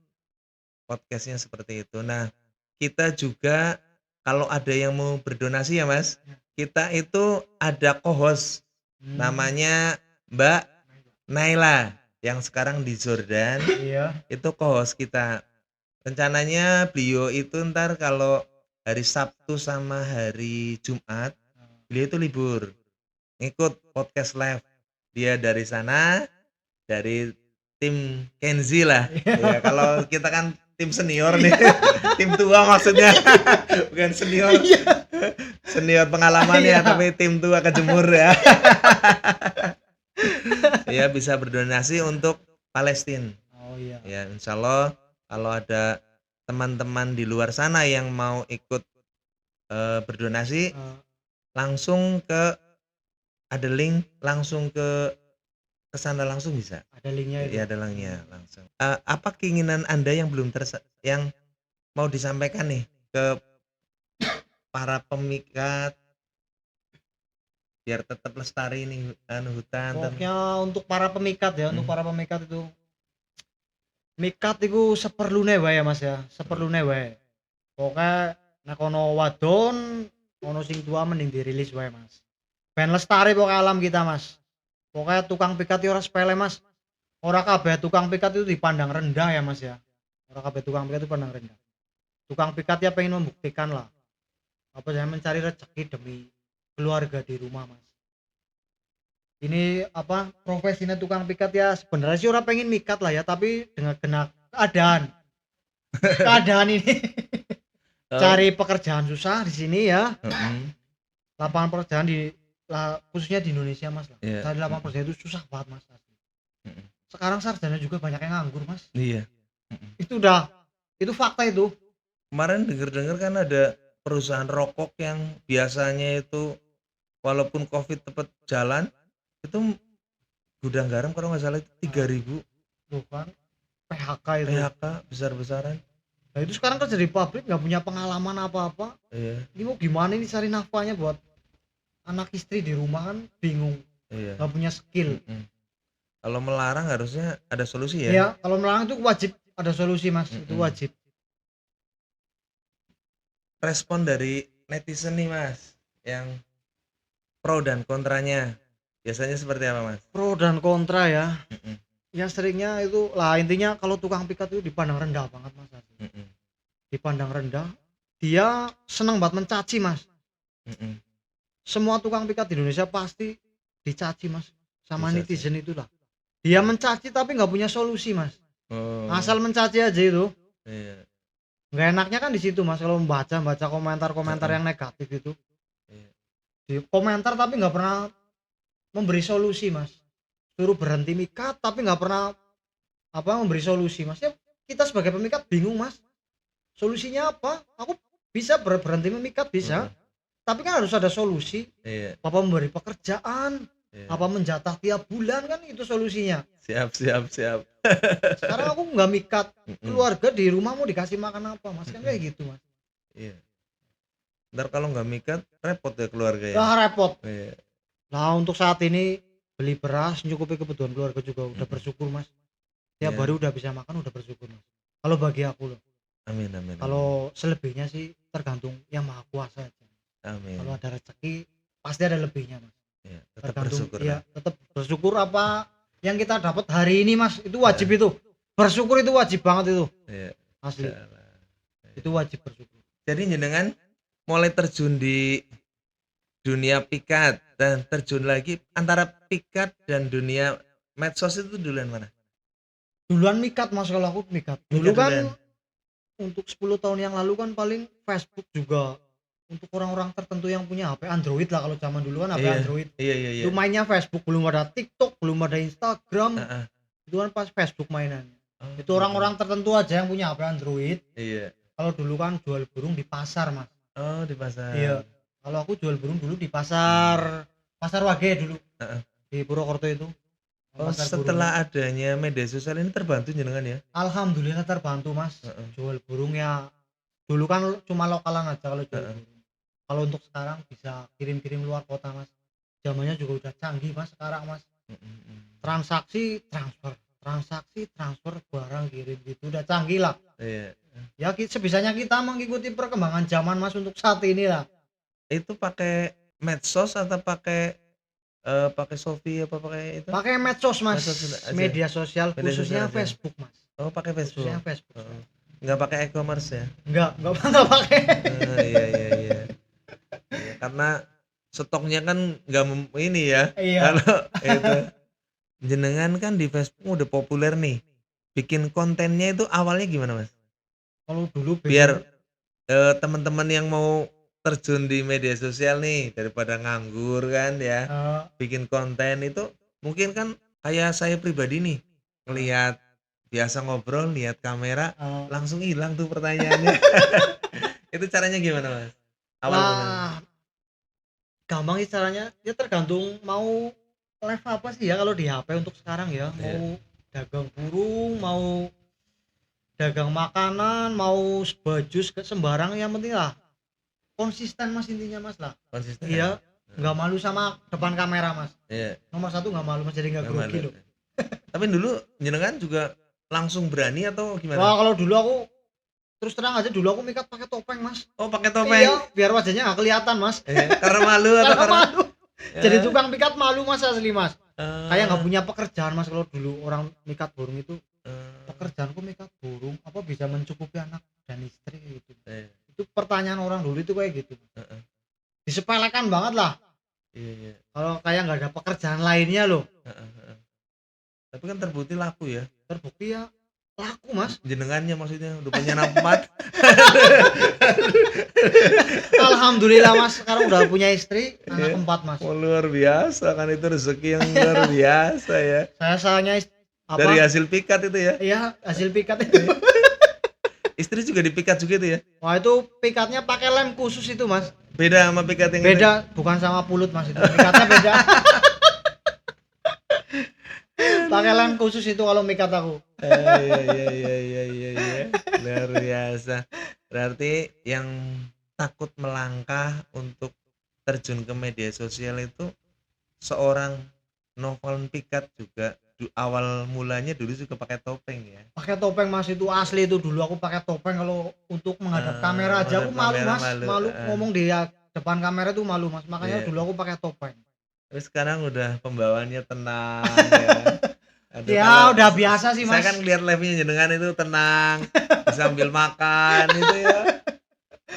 podcastnya seperti itu. Nah, kita juga kalau ada yang mau berdonasi ya Mas, kita itu ada co-host namanya Mbak Naila yang sekarang di Jordan. Iya. Itu co-host kita. Rencananya beliau itu ntar kalau hari Sabtu sama hari Jumat beliau itu libur, ngikut podcast live. Dia dari sana, dari tim Kenzi lah. Ya, kalau kita kan tim senior nih, tim tua maksudnya, bukan senior. Senior pengalamannya, Iya. tapi tim tua kejemur ya. Ya, bisa berdonasi untuk Palestina. Oh iya. Ya, insya Allah kalau ada teman-teman di luar sana yang mau ikut berdonasi, langsung ada link, langsung ke sana langsung bisa. Ada linknya itu. Ya, ada linknya langsung. Apa keinginan Anda yang belum yang mau disampaikan nih ke para pemikat biar tetap lestari nih hutan. Pokoknya untuk para pemikat ya, untuk para pemikat itu, mikat itu seperlune wae ya Mas ya, seperlune wae. Pokoknya nek ono wadon, ono sing tua mending dirilis wae Mas. Ben lestari pokoknya alam kita Mas. Pokoknya tukang pikat itu ora sepele Mas. Ora kabeh tukang pikat itu dipandang rendah ya Mas ya. Ora kabeh tukang pikat itu pandang rendah. Tukang pikat ya pengen membuktikan lah. Apa saya mencari rezeki demi keluarga di rumah Mas. Ini apa profesinya tukang pikat ya, sebenarnya sih orang pengen mikat lah ya, tapi dengan kena keadaan ini cari pekerjaan susah di sini ya. Lapangan pekerjaan khususnya di Indonesia Mas lah. Iya. Cari lapangan pekerjaan itu susah banget Mas. Sekarang sarjana juga banyak yang nganggur Mas. Iya. Itu fakta itu. Kemarin dengar kan ada perusahaan rokok yang biasanya itu walaupun Covid tetap jalan, itu gudang garam kalau nggak salah itu 3.000 Bukan PHK itu. PHK besar-besaran. Nah itu sekarang kerja di pabrik nggak punya pengalaman apa-apa. Iya. Ini mau gimana ini cari nafkahnya buat anak istri di rumah kan bingung. Iya. Nggak punya skill. Kalau melarang harusnya ada solusi ya. Iya, kalau melarang itu wajib ada solusi Mas. Itu wajib. Respon dari netizen nih Mas, yang pro dan kontranya. Biasanya seperti apa, Mas? Pro dan kontra ya. Mm-mm, Ya seringnya itu lah, intinya kalau tukang pikat itu dipandang rendah banget Mas. mm-mm, Dipandang rendah. Dia senang banget mencaci Mas. mm-mm. Semua tukang pikat di Indonesia pasti dicaci Mas sama Dicaci. netizen itulah. Dia mencaci tapi nggak punya solusi Mas. Oh, Asal mencaci aja itu. iya, Nggak enaknya kan di situ Mas, kalau baca komentar-komentar Heeh. yang negatif itu. iya. Di komentar tapi nggak pernah memberi solusi Mas. Suruh berhenti mikat tapi nggak pernah memberi solusi Mas. Ya kita sebagai pemikat bingung Mas. Solusinya apa? Aku bisa berhenti memikat bisa, Mm-mm, tapi kan harus ada solusi. iya, Apa memberi pekerjaan, iya. apa menjatah tiap bulan, kan itu solusinya. Siap, siap, siap. Sekarang aku nggak mikat, Mm-mm, keluarga di rumah mau dikasih makan apa Mas, kan kayak gitu Mas. iya. Ntar kalau nggak mikat repot ya keluarga ya. Lah repot. Iya. Nah untuk saat ini beli beras mencukupi kebutuhan keluarga juga udah Mm-mm. bersyukur Mas. Tiap Iya. hari udah bisa makan, udah bersyukur Mas. Kalau bagi aku loh. Amin, amin, amin. Kalau selebihnya sih tergantung yang maha kuasa aja. Amin. Kalau ada rezeki pasti ada lebihnya Mas. Iya, tetap Tergantung, bersyukur. ya Lah. tetap bersyukur apa yang kita dapat hari ini Mas, itu wajib itu. Bersyukur itu wajib banget itu. Iya. Asli. Salah. Itu wajib bersyukur. Jadi jenengan mulai terjun di dunia pikat dan terjun lagi antara pikat dan dunia medsos itu duluan mana? Duluan mikat Mas, kalau aku mikat. Dulu Mikat kan duluan. untuk 10 tahun yang lalu kan paling Facebook juga untuk orang-orang tertentu yang punya HP Android lah, kalau zaman dulu kan HP Iya. Android. Iya, iya, iya. Itu mainnya Facebook, belum ada TikTok, belum ada Instagram. Heeh. Itu kan pas Facebook mainan. Oh, Itu orang-orang tertentu aja yang punya HP Android. Iya. Kalau dulu kan jual burung di pasar Mas. Oh, di pasar. Iya. Kalau aku jual burung dulu di pasar Wage dulu. Heeh. Di Purwokerto itu. Oh, Pasar burung. setelah adanya media sosial ini terbantu jenengan ya? Alhamdulillah terbantu Mas. Heeh. Jual burung ya. Dulu kan cuma lokalan aja kalau jual Heeh. burung. Kalau untuk sekarang bisa kirim-kirim luar kota Mas. Zamannya juga udah canggih Mas sekarang Mas. Transaksi transfer barang kirim gitu udah canggih lah. Iya. Ya sebisanya kita mengikuti perkembangan zaman Mas untuk saat ini lah. Itu pakai medsos atau pakai pakai Shopee apa pakai itu? Pakai medsos Mas. Medsos aja. Media sosial Media khususnya sosial aja. Facebook Mas. Oh, pakai Facebook. Khususnya Facebook. Heeh. Nggak pakai e-commerce ya? Enggak pakai. Iya, iya, iya. Iya, karena stoknya kan nggak ini ya. Iya. Kalau itu jenengan kan di Facebook udah populer nih. Bikin kontennya itu awalnya gimana, Mas? Kalau dulu Biar teman-teman yang mau terjun di media sosial nih daripada nganggur kan ya, bikin konten itu mungkin kan kayak saya pribadi nih ngelihat biasa ngobrol lihat kamera langsung hilang tuh pertanyaannya. Itu caranya gimana Mas? Awal mulanya. lah gampang sih caranya, ya tergantung mau live apa sih ya kalau di HP untuk sekarang ya. Mau dagang burung, mau dagang makanan, mau baju sembarang, yang penting lah konsisten Mas, intinya Mas lah. Konsisten. Iya, nggak malu sama depan kamera Mas. Iya. Nomor satu nggak malu Mas, jadi nggak Nggak grogi malu. loh. Tapi dulu jenengan juga langsung berani atau Wah gimana? kalau dulu aku terus terang aja, dulu aku mikat pakai topeng Mas. Oh, pakai topeng. Iya, biar wajahnya nggak kelihatan Mas. Karena malu atau Karena malu. Ya. Jadi tukang mikat malu Mas, asli Mas. Kayak nggak Eh, punya pekerjaan Mas. Kalau dulu orang mikat burung itu, eh, pekerjaanku mikat burung apa bisa mencukupi anak dan istri gitu. eh, Itu pertanyaan orang dulu itu kayak gitu. Heeh. Disepelekan banget lah. Iya, iya. Kalau kayak nggak ada pekerjaan lainnya loh. Heeh, heeh. Tapi kan terbukti laku ya. Terbukti ya laku Mas. Jenengannya maksudnya udah punya anak 4. Alhamdulillah Mas, sekarang udah punya istri, anak Iya. 4 Mas. Oh, luar biasa kan, itu rezeki yang luar biasa ya. Saya sayangnya Dari hasil pikat itu ya. Iya, hasil pikat itu. Istri juga dipikat juga itu ya. Wah itu pikatnya pakai lem khusus itu Mas. Beda sama pikat yang ini. Beda, bukan sama pulut Mas, itu mikatnya beda. Pakai lem khusus itu kalau mikat aku. Iya, iya, iya, iya, iya, iya. Luar biasa. Berarti yang takut melangkah untuk terjun ke media sosial itu seorang Noval Pikat juga awal mulanya dulu juga pakai topeng ya. Pakai topeng Mas, itu asli itu. Dulu aku pakai topeng kalau untuk menghadap kamera aja aku menghadap malu kamera Mas. malu. Malu ngomong di depan kamera itu malu Mas. Makanya Iya. dulu aku pakai topeng. Tapi sekarang udah pembawaannya tenang ya. Aduh, Ya kalau udah biasa sih saya mas. kan lihat live-nya jenengan itu tenang, sambil makan itu ya.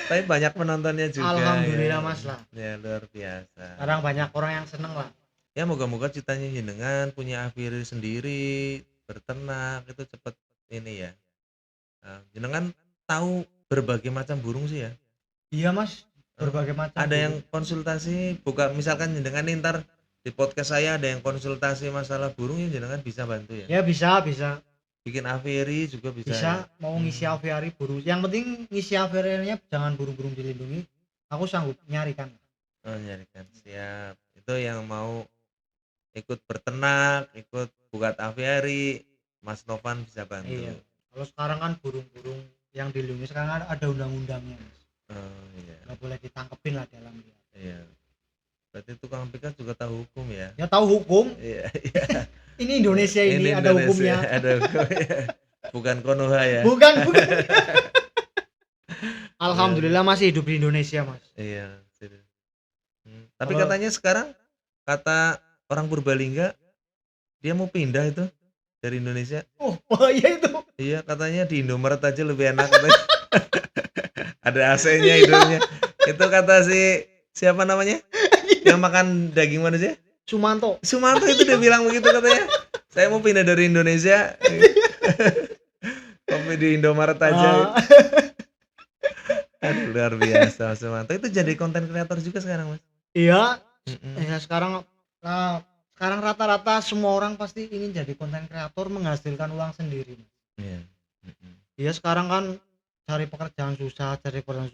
Tapi banyak penontonnya juga Alhamdulillah ya. mas lah. Ya luar biasa. Sekarang banyak orang yang seneng lah. Ya moga-moga citanya jenengan punya aviary sendiri, berternak itu cepet ini ya. Jenengan tahu berbagai macam burung sih ya. Iya mas, berbagai macam. Ada yang burung. konsultasi, bukan misalkan jenengan nih ntar di podcast saya ada yang konsultasi masalah burung ya jenengan bisa bantu ya. Ya bisa. Bikin aviary juga bisa. Bisa Ya? mau ngisi aviary burung. Yang penting ngisi aviary-nya jangan burung-burung dilindungi. Aku sanggup nyarikan. Oh nyarikan siap. Itu yang mau ikut berternak, ikut buat aviary, Mas Novan bisa bantu. Iya. Kalau sekarang kan burung-burung yang dilindungi sekarang kan ada undang-undangnya mas. Oh iya. Nggak boleh ditangkepin lah dalam dia. Iya. Berarti tukang pikas juga tahu hukum ya. Ya tahu hukum. Iya, iya. Ini Indonesia ini ada Indonesia, hukumnya. Ada hukumnya. Bukan Konoha ya. Bukan. Alhamdulillah masih hidup di Indonesia mas. Iya. Tapi Kalau- katanya sekarang kata orang Purbalingga dia mau pindah itu dari Indonesia. Oh iya itu. Iya katanya di Indomaret aja lebih enak katanya. Ada AC-nya hidupnya. Itu kata siapa namanya? Yang makan daging manusia? Sumanto. Sumanto itu dia bilang begitu katanya. Saya mau pindah dari Indonesia. Kopi di Indomaret aja. Aduh, luar biasa Mas Sumanto. Itu jadi konten kreator juga sekarang Mas. Iya. Mm-mm. Ya sekarang sekarang rata-rata semua orang pasti ingin jadi konten kreator menghasilkan uang sendiri. Iya. Mm-mm. Iya sekarang kan cari pekerjaan susah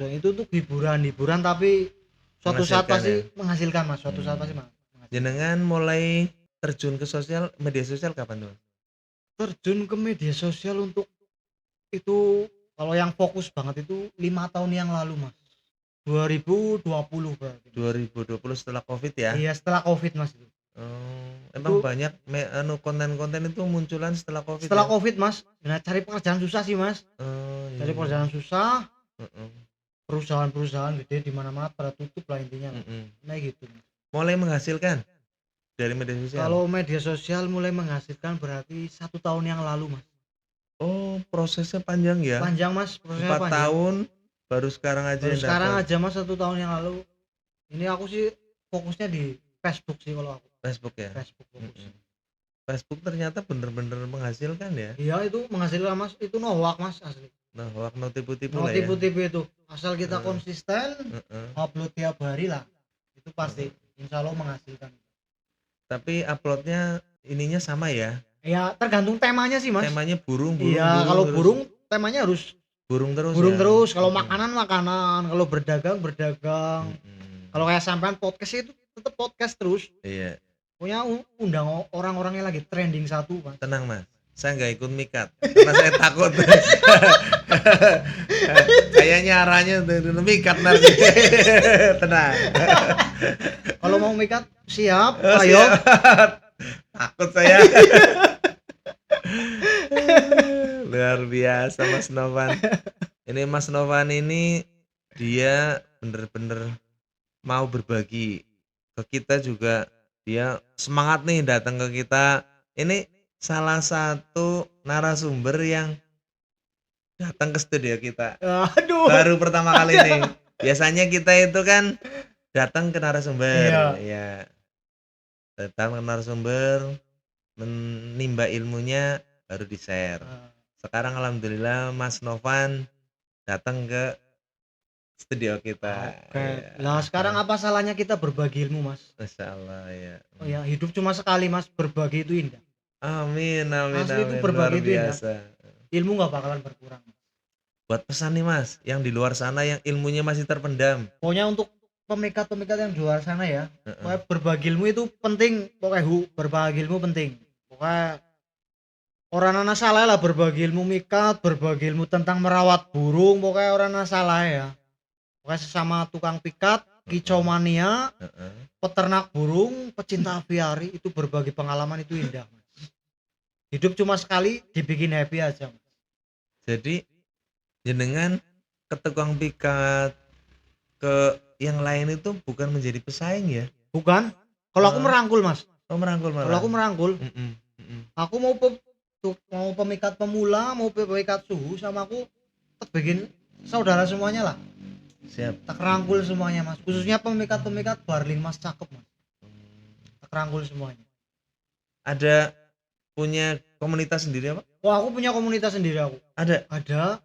itu tuh hiburan tapi suatu saat Menghasilkan pasti ya? menghasilkan mas. Suatu saat pasti menghasilkan. Jenengan mulai terjun ke media sosial kapan tuh? Terjun ke media sosial untuk itu kalau yang fokus banget itu 5 tahun yang lalu mas. 2020 berarti. 2020 setelah Covid ya? Iya setelah Covid mas. Emang Itu- banyak konten-konten itu munculan setelah Covid. Setelah ya? Covid mas. Nah cari pekerjaan susah sih mas. Iya. Cari pekerjaan susah. Mm-mm. Perusahaan-perusahaan gede di mana-mana pada tutup lah intinya. Mm-mm. Nah gitu. Mulai menghasilkan dari media sosial. Kalau media sosial mulai menghasilkan berarti 1 tahun yang lalu mas. Oh prosesnya panjang ya? Panjang mas, prosesnya 4 panjang. tahun baru sekarang aja Baru yang sekarang dapat. aja mas 1 tahun yang lalu. Ini aku sih fokusnya di Facebook sih kalau aku. Facebook ya. Facebook fokus. Mm-mm. Facebook ternyata bener-bener menghasilkan ya. Iya itu menghasilkan mas, itu hoax mas asli. Nah, hoax no tipu-tipu Mau lah ya. tipu-tipu itu. Asal kita konsisten, Heeh. upload tiap hari lah. Itu pasti insya Allah menghasilkan. Tapi uploadnya ininya sama ya. Ya tergantung temanya sih mas. Temanya burung. Iya kalau terus. burung temanya harus Burung terus. burung ya? terus. Kalau Mm-mm. makanan, kalau berdagang. Mm-mm. Kalau kayak sampean podcast itu tetap podcast terus. Iya. Punya undang orang-orang yang lagi trending satu mas. Tenang mas, saya nggak ikut mikat karena saya takut. Kayaknya arahnya mikat nanti. Tenang. Kalau mau mikat siap, Oh, ayo. siap. Takut saya. Luar biasa Mas Novan. Ini Mas Novan ini dia bener-bener mau berbagi ke kita juga. Dia semangat nih datang ke kita. Ini salah satu narasumber yang datang ke studio kita. Aduh. Baru pertama kali nih. Biasanya kita itu kan datang ke narasumber. Iya. Ya. Datang ke narasumber, menimba ilmunya baru di-share. Sekarang alhamdulillah Mas Novan datang ke studio kita. Oke. Ya. Lah sekarang apa salahnya kita berbagi ilmu mas? Masya Allah ya. Oh ya hidup cuma sekali mas, berbagi itu indah. Amin amin Asli itu amin. berbagi Luar itu indah. biasa. Ilmu nggak bakalan berkurang. Buat pesan nih Mas, yang di luar sana yang ilmunya masih terpendam. Pokoknya untuk pemikat-pemikat yang di luar sana ya, Heeh. pokoknya berbagi ilmu itu penting. Pokoknya berbagi ilmu penting. Pokoknya orang anak salah lah berbagi ilmu mikat, berbagi ilmu tentang merawat burung. Pokoknya orang anak salah ya. Pokoknya sesama tukang pikat, kicau mania, Heeh. peternak burung, pecinta aviari itu berbagi pengalaman itu indah. Mas. Hidup cuma sekali, dibikin happy aja. Mas. Jadi jenengan ke tukang pikat ke yang lain itu bukan menjadi pesaing ya, Bukan? Kalau aku merangkul Mas. Oh, merangkul malah. Kalau aku merangkul, Mm-mm, mm-mm. aku mau pemikat pemula, mau pemikat suhu sama aku tak bikin saudara semuanya lah. Siap. Tak rangkul semuanya Mas. Khususnya pemikat barling Mas cakep Mas. Tak rangkul semuanya. Ada punya komunitas sendiri apa? Wah, aku punya komunitas sendiri aku. Ada. Ada.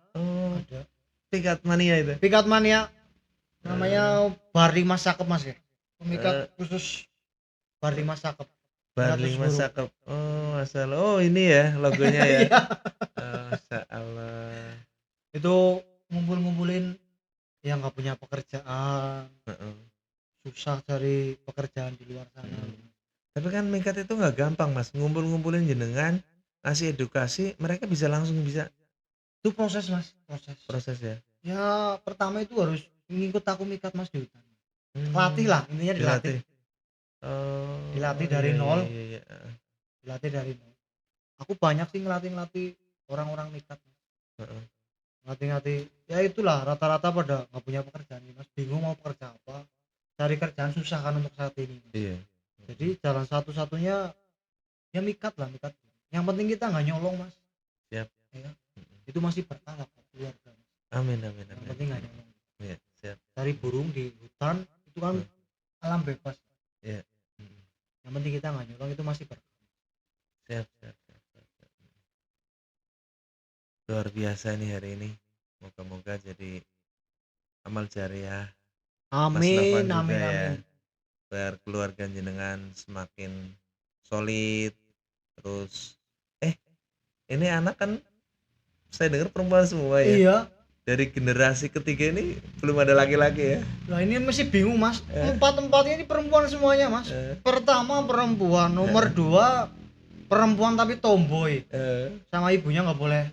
Pikat mania itu. Pikat mania namanya barling Mas cakep Mas ya. Pemikat khusus barling Mas cakep. Barling Mas Cakep. Oh, masalah. Oh, ini ya logonya ya. Masya Allah. Itu ngumpulin yang nggak punya pekerjaan, susah cari pekerjaan di luar sana. Tapi kan mingkat itu nggak gampang Mas, ngumpulin jenengan, ngasih edukasi, mereka bisa langsung bisa. Itu proses Mas, Proses ya. Ya pertama itu harus ngikut aku mikat Mas di hutan. Latih lah, intinya dilatih. Dilatih dari nol. Iya. Dilatih dari nol. Aku banyak sih ngelatih orang-orang mikat. Ngelatih ya itulah rata-rata pada nggak punya pekerjaan nih Mas, bingung mau kerja apa, cari kerjaan susah kan untuk saat ini Mas. Iya. Jadi jalan satu-satunya ya mikat. Yang penting kita nggak nyolong Mas. Siap. Ya, itu masih berkah lah buat keluarga Mas. Amin. Yang penting nggak nyolong. Iya, siap. Cari burung di hutan itu kan alam bebas. Iya. Yang penting kita nggak nyolong, itu masih berkah. Siap. Luar biasa nih hari ini. Moga-moga jadi amal jariah. Mas Novan Amin, juga amin, ya. amin. Biar keluarga jenengan semakin solid. Terus ini anak kan saya dengar perempuan semua ya. Iya. Dari generasi ketiga ini belum ada laki-laki ya. Lah ini masih bingung Mas. Empat-empatnya ini perempuan semuanya Mas. Pertama perempuan, nomor 2 perempuan tapi tomboy. Sama ibunya nggak boleh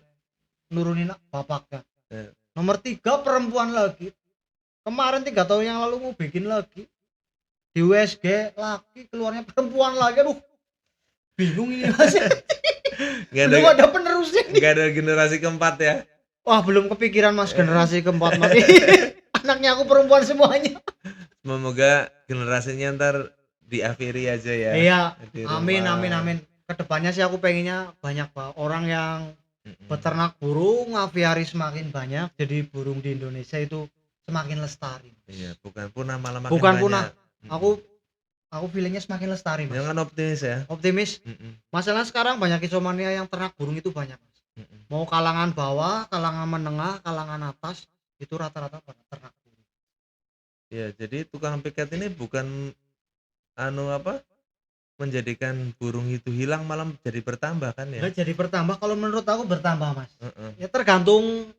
nurunin bapaknya. Nomor 3 perempuan lagi. Kemarin 3 tahun yang lalu mau bikin lagi di USG laki, keluarnya perempuan lagi. Aduh, bingung ini Mas. Belum ada penerusnya. Nggak ada generasi keempat ya. Wah, belum kepikiran Mas generasi keempat Mas. Anaknya aku perempuan semuanya. Semoga generasinya ntar diakhiri aja ya. Iya. Di Amin, rumah. amin. Kedepannya sih aku pengennya banyak Pak orang yang peternak burung, aviari semakin banyak, jadi burung di Indonesia itu semakin lestari. Iya, bukan punah malah makin Bukan banyak. punah. Aku feelingnya semakin lestari Mas. Jangan optimis ya. Optimis. Masalah sekarang banyak isomania yang ternak burung itu banyak Mas. Mau kalangan bawah, kalangan menengah, kalangan atas, itu rata-rata pada ternak burung. Iya, jadi tukang piket ini bukan menjadikan burung itu hilang, malah jadi bertambah kan ya. Nggak jadi bertambah, kalau menurut aku bertambah Mas. Ya tergantung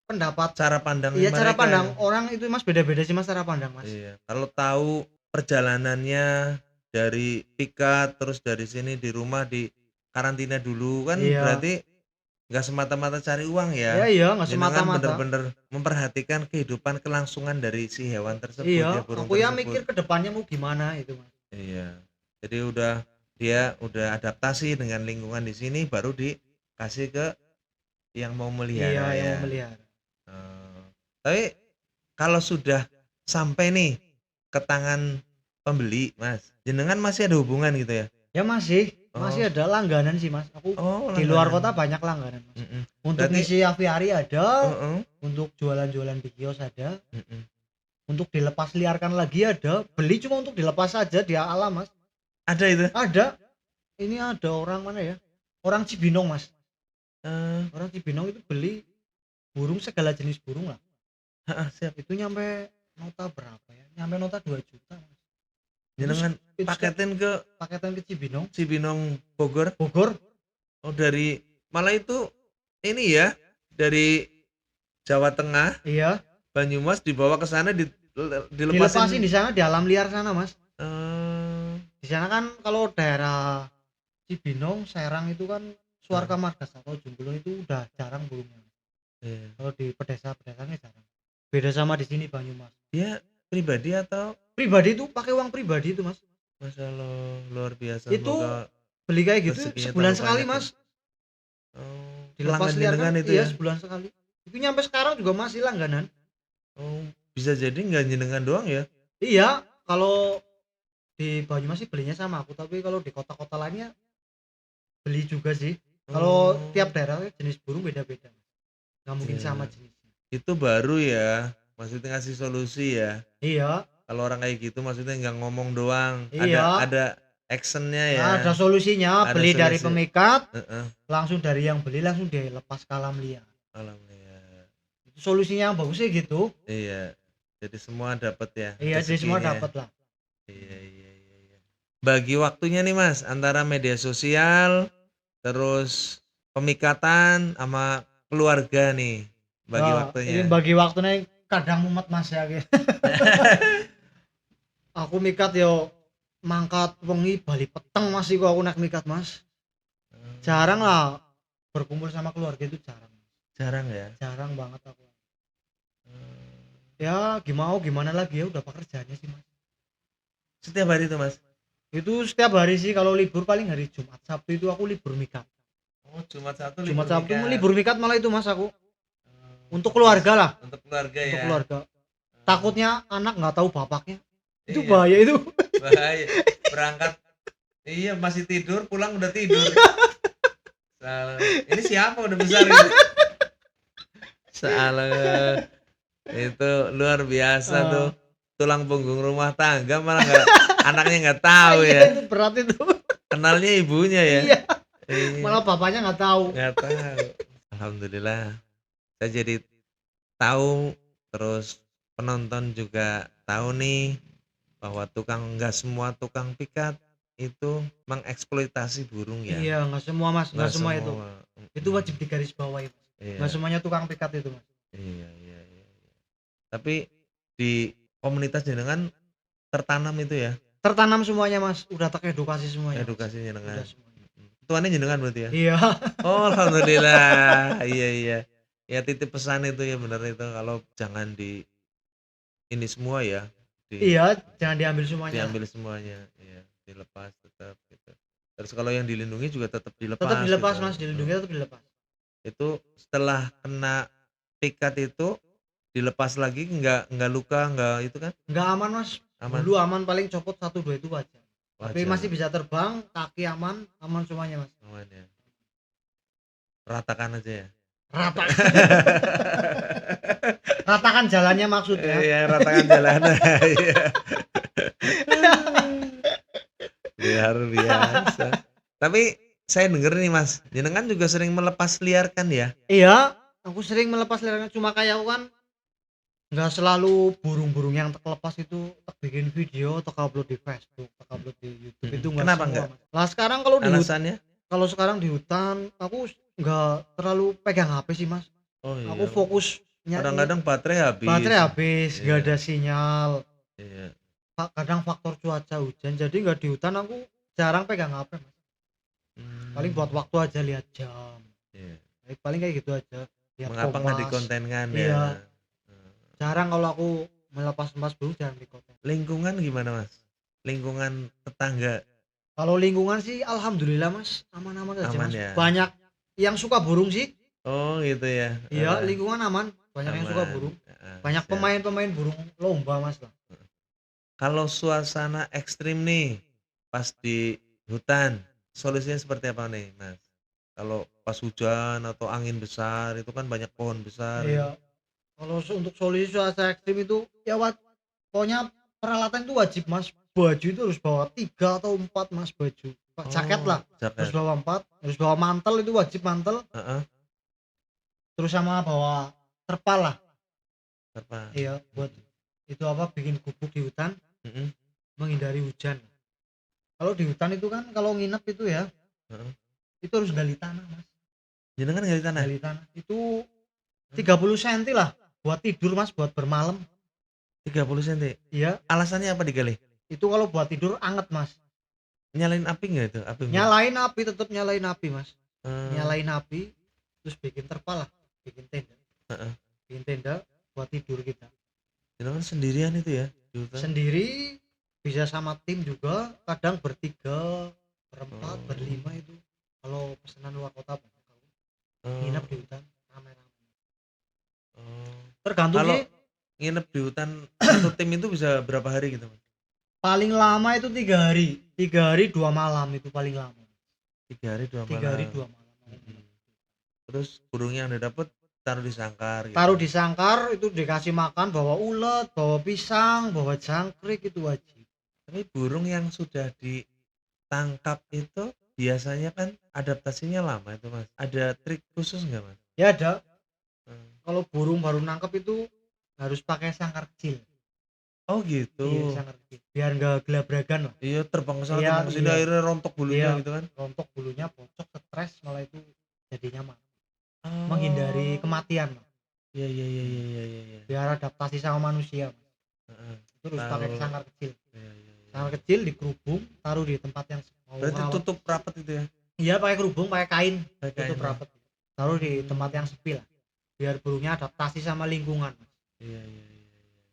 pendapat. Cara pandang Iya, cara mereka pandang ya. orang itu Mas, beda-beda sih Mas cara pandang Mas. Iya, kalau tahu perjalanannya dari pikat terus dari sini di rumah di karantina dulu kan. Iya. Berarti nggak semata-mata cari uang ya. Iya, nggak Jenengan semata-mata. bener-bener memperhatikan kehidupan kelangsungan dari si hewan tersebut. Iya, ya, burung aku ya tersebut. mikir ke depannya mau gimana itu Mas. Iya. Jadi dia udah adaptasi dengan lingkungan di sini, baru dikasih ke yang mau melihara Iya, ya. yang mau melihara. Tapi kalau sudah sampai nih ke tangan pembeli, Mas, jenengan masih ada hubungan gitu ya? Ya masih ada langganan sih Mas. Aku di luar kota banyak langganan Mas. Untuk Berarti- ngisi aviari ada, Heeh. untuk jualan-jualan di kios ada, untuk dilepas liarkan lagi ada. Beli cuma untuk dilepas saja di alam Mas. Ada itu? Ada. Ini ada orang mana ya? Orang Cibinong Mas. Orang Cibinong itu beli burung, segala jenis burung lah. Siap. Itu nyampe nota berapa ya? Nyampe nota 2 juta Mas. Jenengan Itu paketin ke paketan ke Cibinong, Cibinong Bogor. Bogor. Dari malah itu ini ya, dari Jawa Tengah, Iya. Banyumas dibawa ke sana dilepasin. Dilepasin di sana di alam liar sana Mas. Eh, Di sana kan kalau daerah Cibinong, Serang itu kan Suarka Margas atau Jumbolon itu udah jarang burungnya. iya. Kalau di pedesa-pedesanya jarang. Beda sama di sini Banyumas. Dia pribadi atau Pribadi itu pakai uang pribadi itu Mas. Masya Allah, luar biasa. Itu Semoga beli kayak gitu rezekinya sebulan tambah sekali banyak Mas. Dilepas Dilepas liarkan itu iya ya. sebulan sekali. Itu nyampe sekarang juga masih langganan. Bisa jadi nggak jenengan doang ya? Iya, kalau di Banyumas sih belinya sama aku, tapi kalau di kota-kota lainnya beli juga sih. Kalau tiap daerah jenis burung beda-beda. Nggak mungkin sama Iya. jenisnya. Itu baru ya, maksudnya ngasih solusi ya. Iya, Kalau orang kayak gitu maksudnya nggak ngomong doang, iya. ada actionnya ya, Ada solusinya, ada beli dari solusi. pemikat, Heeh. langsung dari yang beli langsung dilepas ke alam liar. Alhamdulillah. Itu solusinya yang bagusnya gitu. Iya. Jadi semua dapat ya Iya, jadi semua rezekinya. dapat lah. Iya, iya, iya, iya. Bagi waktunya nih Mas, antara media sosial, terus pemikatan sama keluarga nih, bagi Wah, ini waktunya. bagi waktunya kadang mumet Mas ya. Aku mikat yo mangkat wengi bali peteng Mas iku aku naik mikat Mas. Jarang lah berkumpul sama keluarga itu jarang. Jarang ya. Jarang banget aku. Ya gimana lagi ya udah pekerjaannya sih Mas. Setiap hari itu Mas. Itu setiap hari sih, kalau libur paling hari Jumat Sabtu itu aku libur mikat. Oh, Jumat Sabtu Jumat libur Sabtu mikat. libur mikat malah itu Mas aku. Untuk keluarga lah, Untuk keluarga untuk ya. keluarga. Takutnya anak nggak tahu bapaknya. Itu Iya. bahaya itu. Bahaya. Berangkat iya masih tidur, pulang udah tidur. Salah. Ini siapa udah besar ini? Salah. Itu luar biasa tuh. Tulang punggung rumah tangga malah nggak anaknya nggak tahu Iya, ya. itu berat itu. Kenalnya ibunya ya. Iya, Iya, malah bapaknya nggak tahu. nggak tahu. Alhamdulillah. Saya jadi tahu, terus penonton juga tahu nih bahwa nggak semua tukang pikat itu mengeksploitasi burung ya. Iya, nggak semua Mas, nggak semua itu. Itu Mm-mm. wajib digarisbawahi. Iya, Nggak semuanya tukang pikat itu Mas. iya, iya, iya. Tapi di komunitas jenengan tertanam itu ya, Tertanam semuanya Mas, udah teredukasi semuanya. Mas. edukasi jenengan. Udah semuanya. Tuannya jenengan berarti ya? Iya. Oh, alhamdulillah. Iya, iya. Ya titip pesan itu ya benar itu kalau jangan di ini semua ya, Iya, jangan diambil semuanya. diambil semuanya, ya dilepas tetap gitu. Terus kalau yang dilindungi juga tetap dilepas. Tetap dilepas gitu. Mas, dilindungi tetap dilepas. Itu setelah kena pikat itu dilepas lagi nggak luka nggak itu kan? Nggak aman Mas. Aman. Dulu aman paling copot 1 2 itu wajar. Tapi Wajar. masih bisa terbang, kaki aman, aman semuanya Mas. Aman ya. Ratakan aja ya. Ratakan. Ratakan jalannya maksudnya. Iya, ratakan jalan. Iya. Luar biasa. Tapi saya denger nih Mas, jenengan juga sering melepas liarkan ya? Iya, aku sering melepas liarkan, cuma kayak aku kan nggak selalu burung-burung yang terlepas itu tak bikin video, tak upload di Facebook, tak upload di YouTube, itu nggak Kenapa semua, nggak? Mas. Lah sekarang kalau Alasannya? kalau sekarang di hutan aku nggak terlalu pegang HP sih Mas. Oh iya. Aku fokus Kadang-kadang baterai habis. baterai habis, Iya. nggak ada sinyal. Iya. Kadang faktor cuaca hujan, jadi nggak di hutan aku jarang pegang HP Mas. Paling buat waktu aja lihat jam. Iya. Paling kayak gitu aja. Lihat Mengapa nggak kompas. dikontenkan ya? Iya. Jarang kalau aku melepas burung jarang di konten. Lingkungan gimana Mas? Lingkungan tetangga Kalau lingkungan sih alhamdulillah Mas, aman-aman aja aman Mas. ya? Banyak yang suka burung sih. Oh gitu ya? Iya, lingkungan aman. Banyak yang suka Aman. burung. Banyak Siap. pemain-pemain burung lomba Mas lah. Kalau suasana ekstrim nih pas di hutan, solusinya seperti apa nih Mas? Kalau pas hujan atau angin besar itu kan banyak pohon besar. Iya. Kalau untuk solusi cuaca ekstrim itu ya pokoknya peralatan itu wajib Mas. Baju itu harus bawa 3 atau 4 Mas baju. Jaket lah. Harus Jaket. bawa 4, harus bawa mantel, itu wajib mantel. Heeh. Terus sama bawa terpal lah. Apa? Iya, buat itu apa bikin gubuk di hutan, Mm-mm. menghindari hujan. Kalau di hutan itu kan kalau nginep itu ya, Heeh. itu harus gali tanah Mas. Jenengan gali tanah? Gali tanah. Itu 30 cm lah buat tidur Mas, buat bermalam. 30 cm. Iya, Alasannya apa digali? itu kalau buat tidur anget Mas. Nyalain api nggak itu? Api unggun? Nyalain api, tetap nyalain api Mas. Eh, Nyalain api, terus bikin terpal lah, bikin tenda. Heeh. Bikin tenda buat tidur kita. Jenengan sendirian itu ya di hutan? Sendiri bisa sama tim juga, kadang bertiga, berempat, Oh. berlima itu. Kalau pesanan luar kota banyak kalau Oh, nginep di hutan rame-rame. oh. Tergantung Kalau sih, nginep di hutan satu tim itu bisa berapa hari gitu Mas? Paling lama itu 3 hari. 3 hari 2 malam itu paling lama. 3 hari 2 malam. 3 hari 2 malam. Terus burungnya yang didapet taruh di sangkar gitu. Taruh di sangkar itu dikasih makan, bawa ulet, bawa pisang, bawa jangkrik, itu wajib. Tapi burung yang sudah ditangkap itu biasanya kan adaptasinya lama itu Mas. Ada trik khusus nggak Mas? Ya ada. Hmm. Kalau burung baru nangkep itu harus pakai sangkar kecil. Oh gitu. Iya, sangkar kecil. Biar nggak gelabragan lah. Iya terbang ke sana Iya, terbang ke sini iya. akhirnya rontok bulunya Iya. gitu kan. Rontok bulunya, bocok, stres, malah itu jadinya mati. Oh. Menghindari kematian, Mas. Iya iya iya iya iya iya. Biar adaptasi sama manusia, Mas. Heeh. Terus Tahu. pakai sangkar kecil. Iya iya iya. Sangkar kecil dikerubung, taruh di tempat yang Berarti rapat. tutup rapat itu ya. Iya, pakai kerubung, pakai kain, Pakai tutup kain, ya? rapat. Taruh di tempat yang sepi lah. Biar burungnya adaptasi sama lingkungan, Mas. Iya iya iya.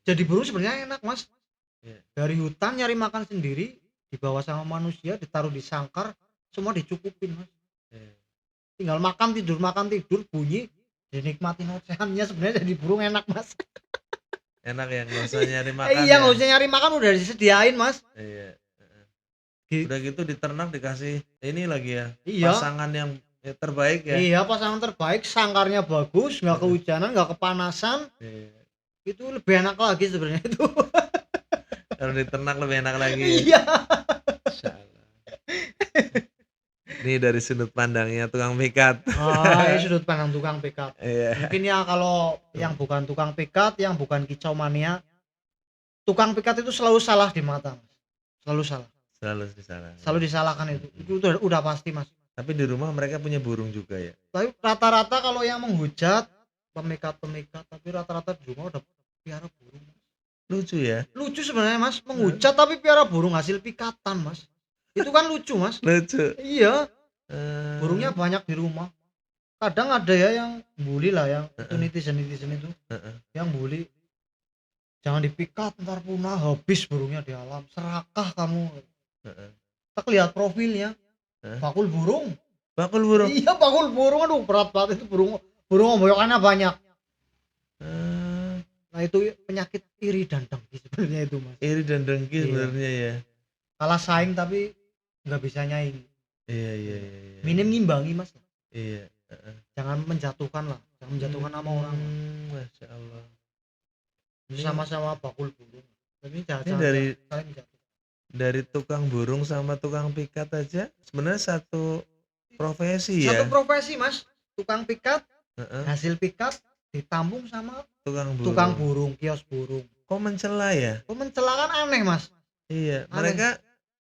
Jadi burung sebenarnya enak, Mas. Iya. Dari hutan nyari makan sendiri, dibawa sama manusia, ditaruh di sangkar, semua dicukupin, Mas. Iya. Tinggal makan tidur, bunyi, dinikmatin ocehannya. Sebenarnya jadi burung enak, Mas. Enak ya, nggak usah nyari makan. Iya, ya? nggak usah nyari makan, udah disediain, Mas. Iya. Heeh. Gi- Udah gitu diternak dikasih ini lagi ya. Iya. Pasangan yang terbaik ya. Iya, pasangan terbaik, sangkarnya bagus, nggak Heeh. kehujanan, nggak kepanasan. Iya. Itu lebih enak lagi sebenarnya itu. Kalau diternak lebih enak lagi. Iya. Insyaallah. Ini dari sudut pandangnya tukang pikat. Ah, ini sudut pandang tukang pikat. Iya. Mungkin ya kalau yang bukan tukang pikat, yang bukan kicau mania, tukang pikat itu selalu salah di mata, Mas. Selalu salah. Selalu disalah. Selalu disalahkan itu. Itu udah pasti, Mas. Tapi di rumah mereka punya burung juga ya. Tapi rata-rata kalau yang menghujat pemikat-pemikat, tapi rata-rata di rumah udah piara burung. Lucu ya. Lucu sebenarnya, Mas, menghujat tapi piara burung hasil pikatan, Mas. Itu kan lucu, Mas. Lucu. Iya, Eh, burungnya banyak di rumah. Kadang ada ya yang bully lah, yang itu Heeh. netizen itu, Heeh. yang bully. Jangan dipikat, ntar punah, habis burungnya di alam. Serakah kamu. Heeh. Kita lihat profilnya, Heeh. bakul burung. Bakul burung. Iya, bakul burung, aduh berat banget itu burung. Burung omboyokannya banyak. Eh, Nah itu penyakit iri dan dengki sebenarnya itu, Mas. iri dan dengki Iya. sebenarnya ya. Kalah saing tapi nggak bisa nyaing. Iya iya iya. iya. Minim ngimbangi, Mas. Iya. Heeh. Jangan menjatuhkan lah, jangan menjatuhkan nama orang. Masya Allah. Ini Sama-sama bakul burung. Tapi jangan Ini dari- saling menjatuhkan. dari tukang burung sama tukang pikat aja sebenarnya satu profesi ya. Satu profesi, Mas. Tukang pikat, Heeh. hasil pikat ditambung sama Tukang burung. tukang burung, kios burung. Kok mencela ya? Kok mencela kan aneh, Mas. Iya. Aneh. Mereka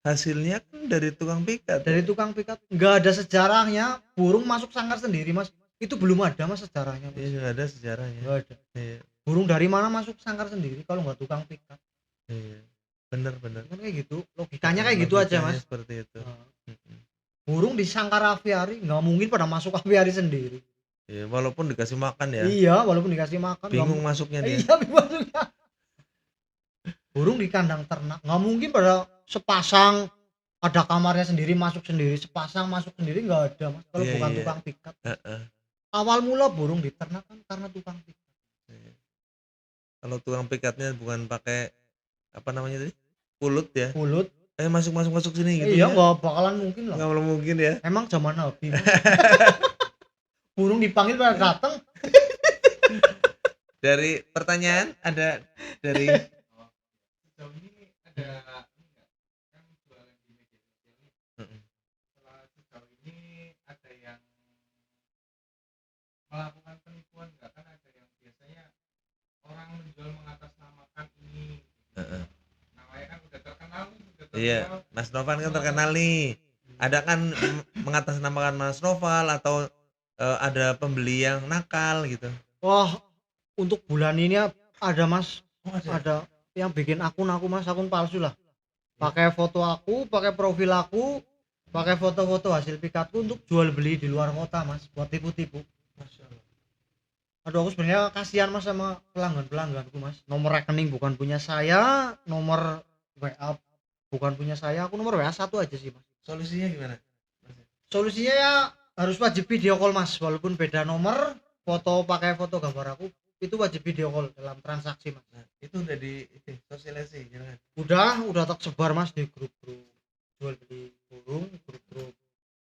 hasilnya kan dari tukang pikat. Dari tukang pikat nggak ada sejarahnya burung masuk sangkar sendiri, Mas. Itu belum ada, Mas, sejarahnya, Mas. Iya nggak ada sejarahnya. Nggak ada. Iya. Burung dari mana masuk sangkar sendiri kalau nggak tukang pikat? Iya. Bener. Kan kayak gitu. Logikanya kayak gitu aja, Logikanya Mas. Seperti itu. Nah, Mm-mm. burung di sangkar aviari nggak mungkin pada masuk aviari sendiri. Iya, walaupun dikasih makan ya. Iya, walaupun dikasih makan nggak Bingung mu- masuknya dia. Iya, bingung masuknya. Burung di kandang ternak nggak mungkin pada sepasang ada kamarnya sendiri, masuk sendiri, sepasang masuk sendiri, nggak ada, Mas. Kalau Iya, bukan iya. tukang pikat. Heeh. Awal mula burung di ternak kan karena tukang pikat. Iya. Kalau tukang pikatnya bukan pakai apa namanya tadi? Pulut ya. Mulut. Masuk sini gitu. Iya, ya. nggak bakalan mungkin lah. Nggak mungkin ya. Emang zaman Nabi. Mas. Burung dipanggil pada datang. Dari pertanyaan ada dari Sejauh ini ada ini nggak, kan jualan di media sosial nih. Mm-mm. Setelah sejauh ini ada yang melakukan penipuan nggak, kan ada yang biasanya orang menjual mengatasnamakan ini. Heeh. Namanya kan udah terkenal, Iya, Mas Novan kan terkenal nih. Ada kan mengatasnamakan Mas Noval atau ada pembeli yang nakal gitu. Wah, untuk bulan ini ada, Mas. Oh, Ada yang bikin akun aku, Mas, akun palsu lah. Pakai foto aku, pakai profil aku, pakai foto-foto hasil pikatku untuk jual beli di luar kota, Mas, buat tipu-tipu. Aduh, aku sebenarnya kasihan, Mas, sama pelanggan-pelangganku, Mas. Nomor rekening bukan punya saya, nomor WA bukan punya saya, aku nomor WA satu aja sih, Mas. Solusinya gimana? Solusinya ya harus wajib video call, Mas, walaupun beda nomor, foto pakai foto gambar aku, itu wajib video call dalam transaksi mas. Nah, itu udah di sosialisasi jangan. Udah tersebar mas di grup-grup jual beli burung, grup-grup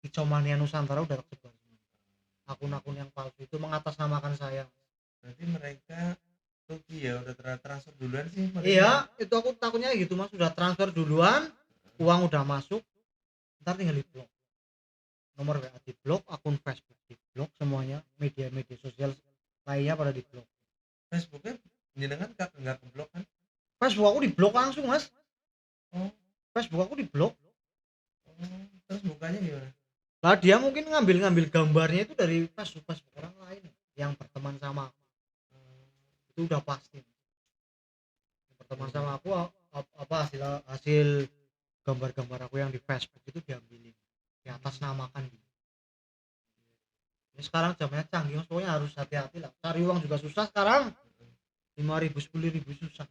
Icomania Nusantara udah tersebar. Akun-akun yang palsu itu mengatasnamakan saya. Berarti mereka rugi ya, udah transfer duluan sih mereka. Iya, itu aku takutnya gitu mas, udah transfer duluan, uang udah masuk, ntar tinggal di blok. Nomor WA di blok, akun Facebook di blok, semuanya media-media sosial lainnya pada di blok. Facebooknya jenengan nggak ke blok kan? Facebook aku di blok langsung mas. Oh. Facebook aku di blok. Terus bukanya gimana? Lah dia mungkin ngambil gambarnya itu dari Facebook orang lain yang berteman sama aku. Itu udah pasti. Yang berteman sama aku apa hasil gambar-gambar aku yang di Facebook itu diambilin, di atas namakan gitu. Ini sekarang zamannya canggih, pokoknya harus hati-hati lah. Cari uang juga susah sekarang. 5.000 10.000 susah.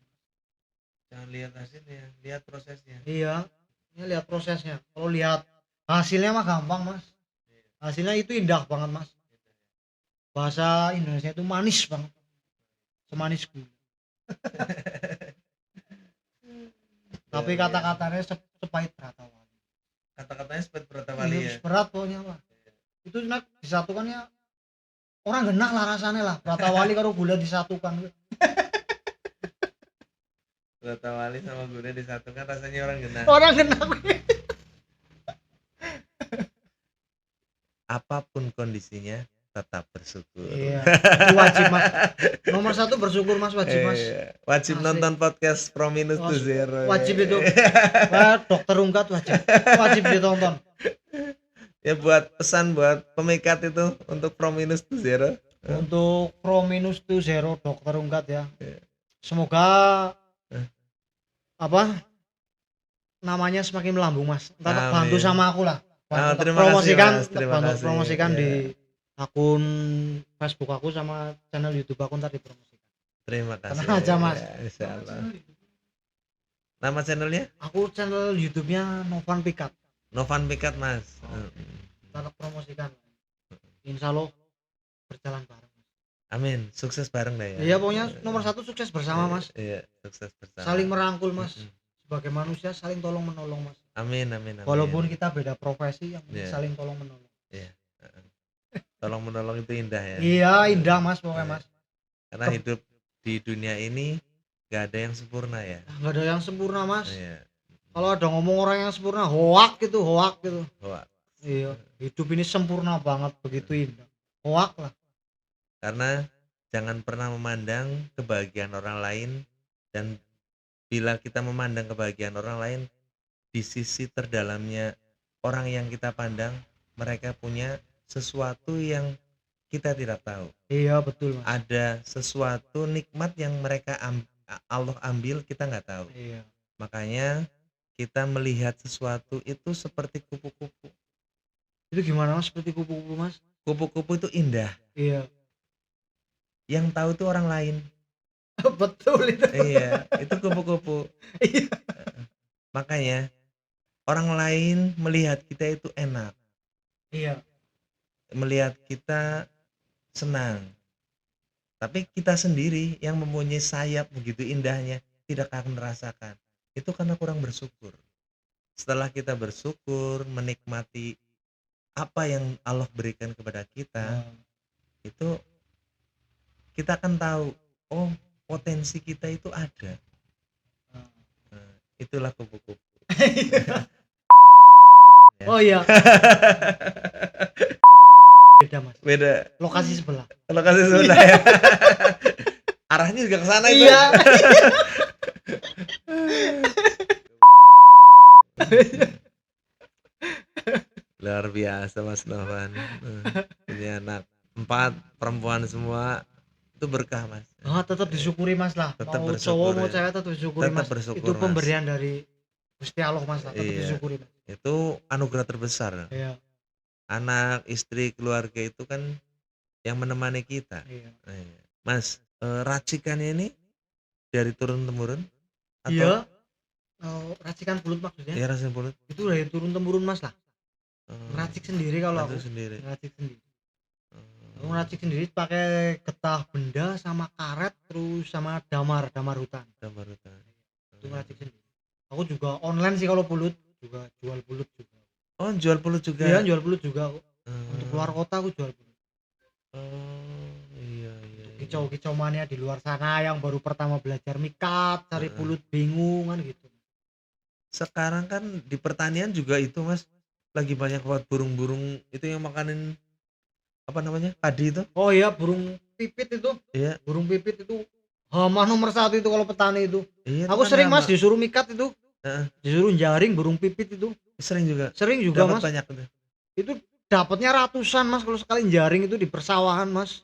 Jangan lihat hasilnya, lihat prosesnya. Iya, ini lihat prosesnya. Kalau lihat hasilnya mah gampang mas. Hasilnya itu indah banget mas. Bahasa Indonesia itu manis banget. Semanis gula. Tapi kata-katanya sepahit Bratawali. Kata-katanya sepahit Bratawali ya. Berat pokoknya pak. Itu disatukannya orang genah lah rasanya lah. Bratawali karo gula disatukan. Bratawali sama gula disatukan rasanya orang genah. Orang genah. Apapun kondisinya tetap bersyukur. Iya, itu wajib mas. Nomor 1 bersyukur mas, wajib mas. Wajib Asik. nonton podcast From Minus to Zero. Wajib itu. Wah, dokter Ungkat wajib ditonton. Ya buat pesan buat pemikat itu untuk From Minus to Zero. Untuk From Minus to Zero dokter Ungkat ya. Semoga apa namanya semakin melambung mas. Ntar bantu sama aku lah. Terima Promosikan, kasih, terima kasih. promosikan Ya. di akun Facebook aku sama channel YouTube aku ntar dipromosikan. Terima kasih. Tenang aja, Mas. Ya, insyaallah. Nama channelnya? Aku channel YouTube-nya Novan Pikat. Novan Pikat mas. Ntar promosikan. Insya Allah berjalan bareng. Amin, sukses bareng dah ya. Iya pokoknya nomor 1 sukses bersama mas. Iya, sukses bersama. Saling merangkul mas. Sebagai manusia saling tolong menolong mas. Amin, amin, amin. Walaupun kita beda profesi yang Iya. saling tolong menolong. Tolong menolong itu indah ya. Iya indah mas pokoknya mas. Karena hidup di dunia ini gak ada yang sempurna ya. Nggak ada yang sempurna mas. Iya. Kalau ada ngomong orang yang sempurna hoak gitu. Wah, Iya hidup ini sempurna banget begitu indah. Hoak lah. karena jangan pernah memandang kebahagiaan orang lain, dan bila kita memandang kebahagiaan orang lain, di sisi terdalamnya orang yang kita pandang, mereka punya sesuatu yang kita tidak tahu. Iya betul mas. Ada sesuatu nikmat yang mereka Allah ambil, kita nggak tahu. Iya. Makanya kita melihat sesuatu itu seperti kupu-kupu. Itu gimana mas seperti kupu-kupu mas? Kupu-kupu itu indah. Iya. Yang tahu itu orang lain. Betul itu. Iya, itu kupu-kupu. Iya. Makanya orang lain melihat kita itu enak, Iya. melihat kita senang. Tapi kita sendiri yang mempunyai sayap begitu indahnya tidak akan merasakan. Itu karena kurang bersyukur. Setelah kita bersyukur, menikmati apa yang Allah berikan kepada kita, itu kita akan tahu, oh potensi kita itu ada. Nah, itulah kupu-kupu. Oh iya. Beda mas. Beda. Lokasi sebelah. Lokasi sebelah ya. Arahnya juga ke sana itu. Iya. Luar biasa Mas Novan. Punya anak 4 perempuan semua, itu berkah Mas. Oh, tetap disyukuri mas lah. Tetap Mau bersyukur, cowok mau ya. cewek tetap disyukuri Tetap mas. bersyukur, Itu Mas. pemberian dari Gusti Allah mas lah. Tetap Iya. disyukuri mas. Itu anugerah terbesar. Iya. Anak, istri, keluarga itu kan yang menemani kita. Iya. Mas, racikannya ini dari turun temurun atau Iya. Racikan bulut maksudnya. ya racikan bulut? Itu dari turun temurun mas lah. Racik sendiri kalau Racik aku. sendiri. Racik sendiri. Aku ngeracik sendiri pakai getah benda sama karet terus sama damar hutan. Gambar hutan. Itu ngeracik sendiri. Aku juga online sih kalau pulut, juga jual pulut juga. Oh, jual pulut juga. Iya, jual pulut juga aku. Hmm. Untuk keluar kota aku jual pulut. Oh, iya. Kicau-kicau mania di luar sana yang baru pertama belajar mikat, cari pulut bingung kan gitu. Sekarang kan di pertanian juga itu Mas, lagi banyak banget burung-burung itu yang makanin apa namanya? Padi itu. Oh iya, burung pipit itu. Iya. Burung pipit itu hama nomor 1 itu kalau petani itu. Iya, itu Aku kan sering Mas hama. disuruh mikat itu. Heeh. Disuruh jaring burung pipit itu. Sering juga. Sering juga Dapat Mas. banyak itu. Itu dapatnya ratusan Mas kalau sekali jaring itu di persawahan Mas.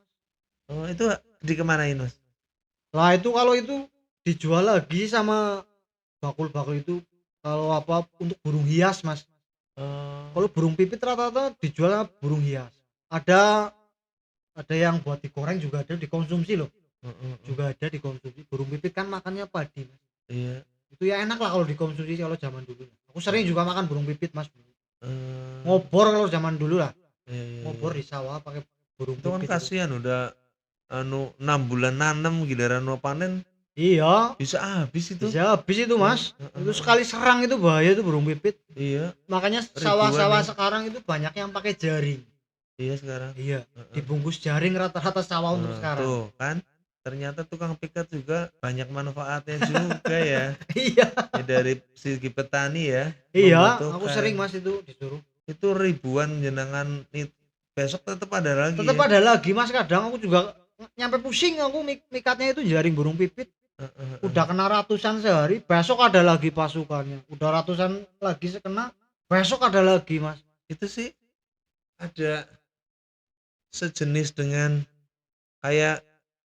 Oh, itu dikemanain Mas? Lah itu kalau itu dijual lagi sama bakul-bakul itu kalau apa untuk burung hias Mas. Oh. Kalau burung pipit rata-rata dijual sama burung hias. Ada yang buat digoreng juga ada dikonsumsi loh. Juga ada dikonsumsi. Burung pipit kan makannya padi Mas. Iya. Itu ya enak lah kalau dikonsumsi kalau zaman dulu. Aku sering juga makan burung pipit Mas. Eh, Ngobor kalau zaman dulu lah. iya. Ngobor di sawah pakai burung Itu kan pipit. kasihan udah 6 bulan nanam giliran mau panen Iya, bisa habis itu. bisa habis itu Mas. Heeh. Itu sekali serang itu bahaya itu burung pipit. Iya, Makanya Ribuan sawah-sawah ya. sekarang itu banyak yang pakai jaring. iya sekarang. Iya, Heeh. dibungkus jaring rata-rata sawah untuk Nah, sekarang. tuh kan ternyata tukang piket juga banyak manfaatnya juga ya. Iya, Ya, dari segi petani ya. iya, aku membutuhkan. sering Mas itu disuruh. Itu ribuan jenengan besok tetap ada lagi. Tetap ya? ada lagi Mas, kadang aku juga nyampe pusing aku mikatnya itu jaring burung pipit. Heeh. Udah kena ratusan sehari, besok ada lagi pasukannya. Udah ratusan lagi sekena, besok ada lagi Mas. Itu sih ada sejenis dengan kayak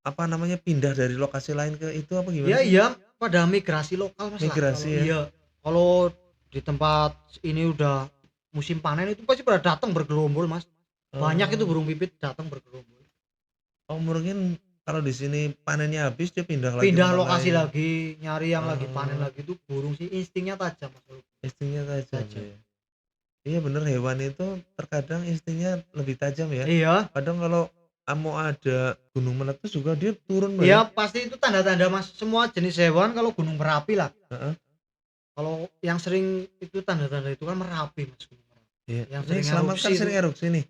apa namanya pindah dari lokasi lain ke itu apa gimana Iya sih? iya, pada migrasi lokal Mas lah. Migrasi Kalau- ya? Iya, kalau di tempat ini udah musim panen itu pasti pada datang bergerombol Mas. Banyak itu burung pipit datang bergerombol. Oh mungkin kalau di sini panennya habis dia pindah lagi Pindah tempat lokasi lain. lagi, nyari yang lagi Oh. panen lagi itu burung sih instingnya tajam Mas. Instingnya tajam. Tajam. Ya. Iya bener hewan itu terkadang instingnya lebih tajam ya. Iya, Kadang kalau mau ada gunung meletus juga dia turun Mas. iya pasti itu tanda-tanda Mas. Semua jenis hewan kalau gunung Merapi lah. Heeh. Kalau yang sering itu tanda-tanda itu kan Merapi Mas. Gunung Merapi. Iya. Yang Ini sering Selamat erupsi kan itu. sering erupsi nih.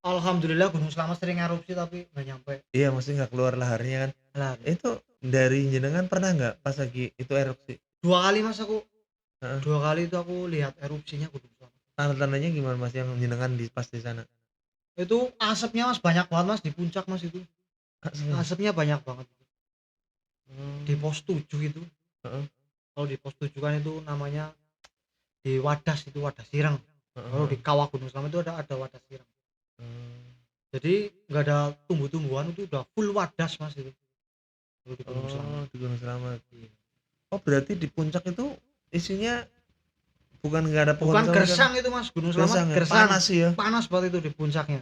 Alhamdulillah Gunung Selamat sering erupsi tapi nggak nyampe. Iya mesti nggak keluar laharnya kan. Lah, Itu dari jenengan pernah nggak pas lagi itu erupsi? 2 kali Mas aku. Heeh. 2 kali itu aku lihat erupsinya Gunung Selamat. Tanda-tandanya gimana Mas yang jenengan pas di sana? Itu asapnya Mas banyak banget Mas di puncak Mas itu. Asapnya banyak banget. Di pos 7 itu. Heeh. Kalau di pos 7 kan itu namanya di Wadas itu Wadas Sirang. Kalau di kawah Gunung Selamat itu ada Wadas Sirang. Jadi nggak ada tumbuh-tumbuhan itu udah full wadas Mas itu. Kalau di Gunung Selamat. Oh, di Gunung Selamat. Oh, berarti di puncak itu isinya bukan nggak ada pohon Bukan sama gersang itu Mas, Gunung Selamat Gersang ya? gersang. Panas sih ya. Panas banget itu di puncaknya.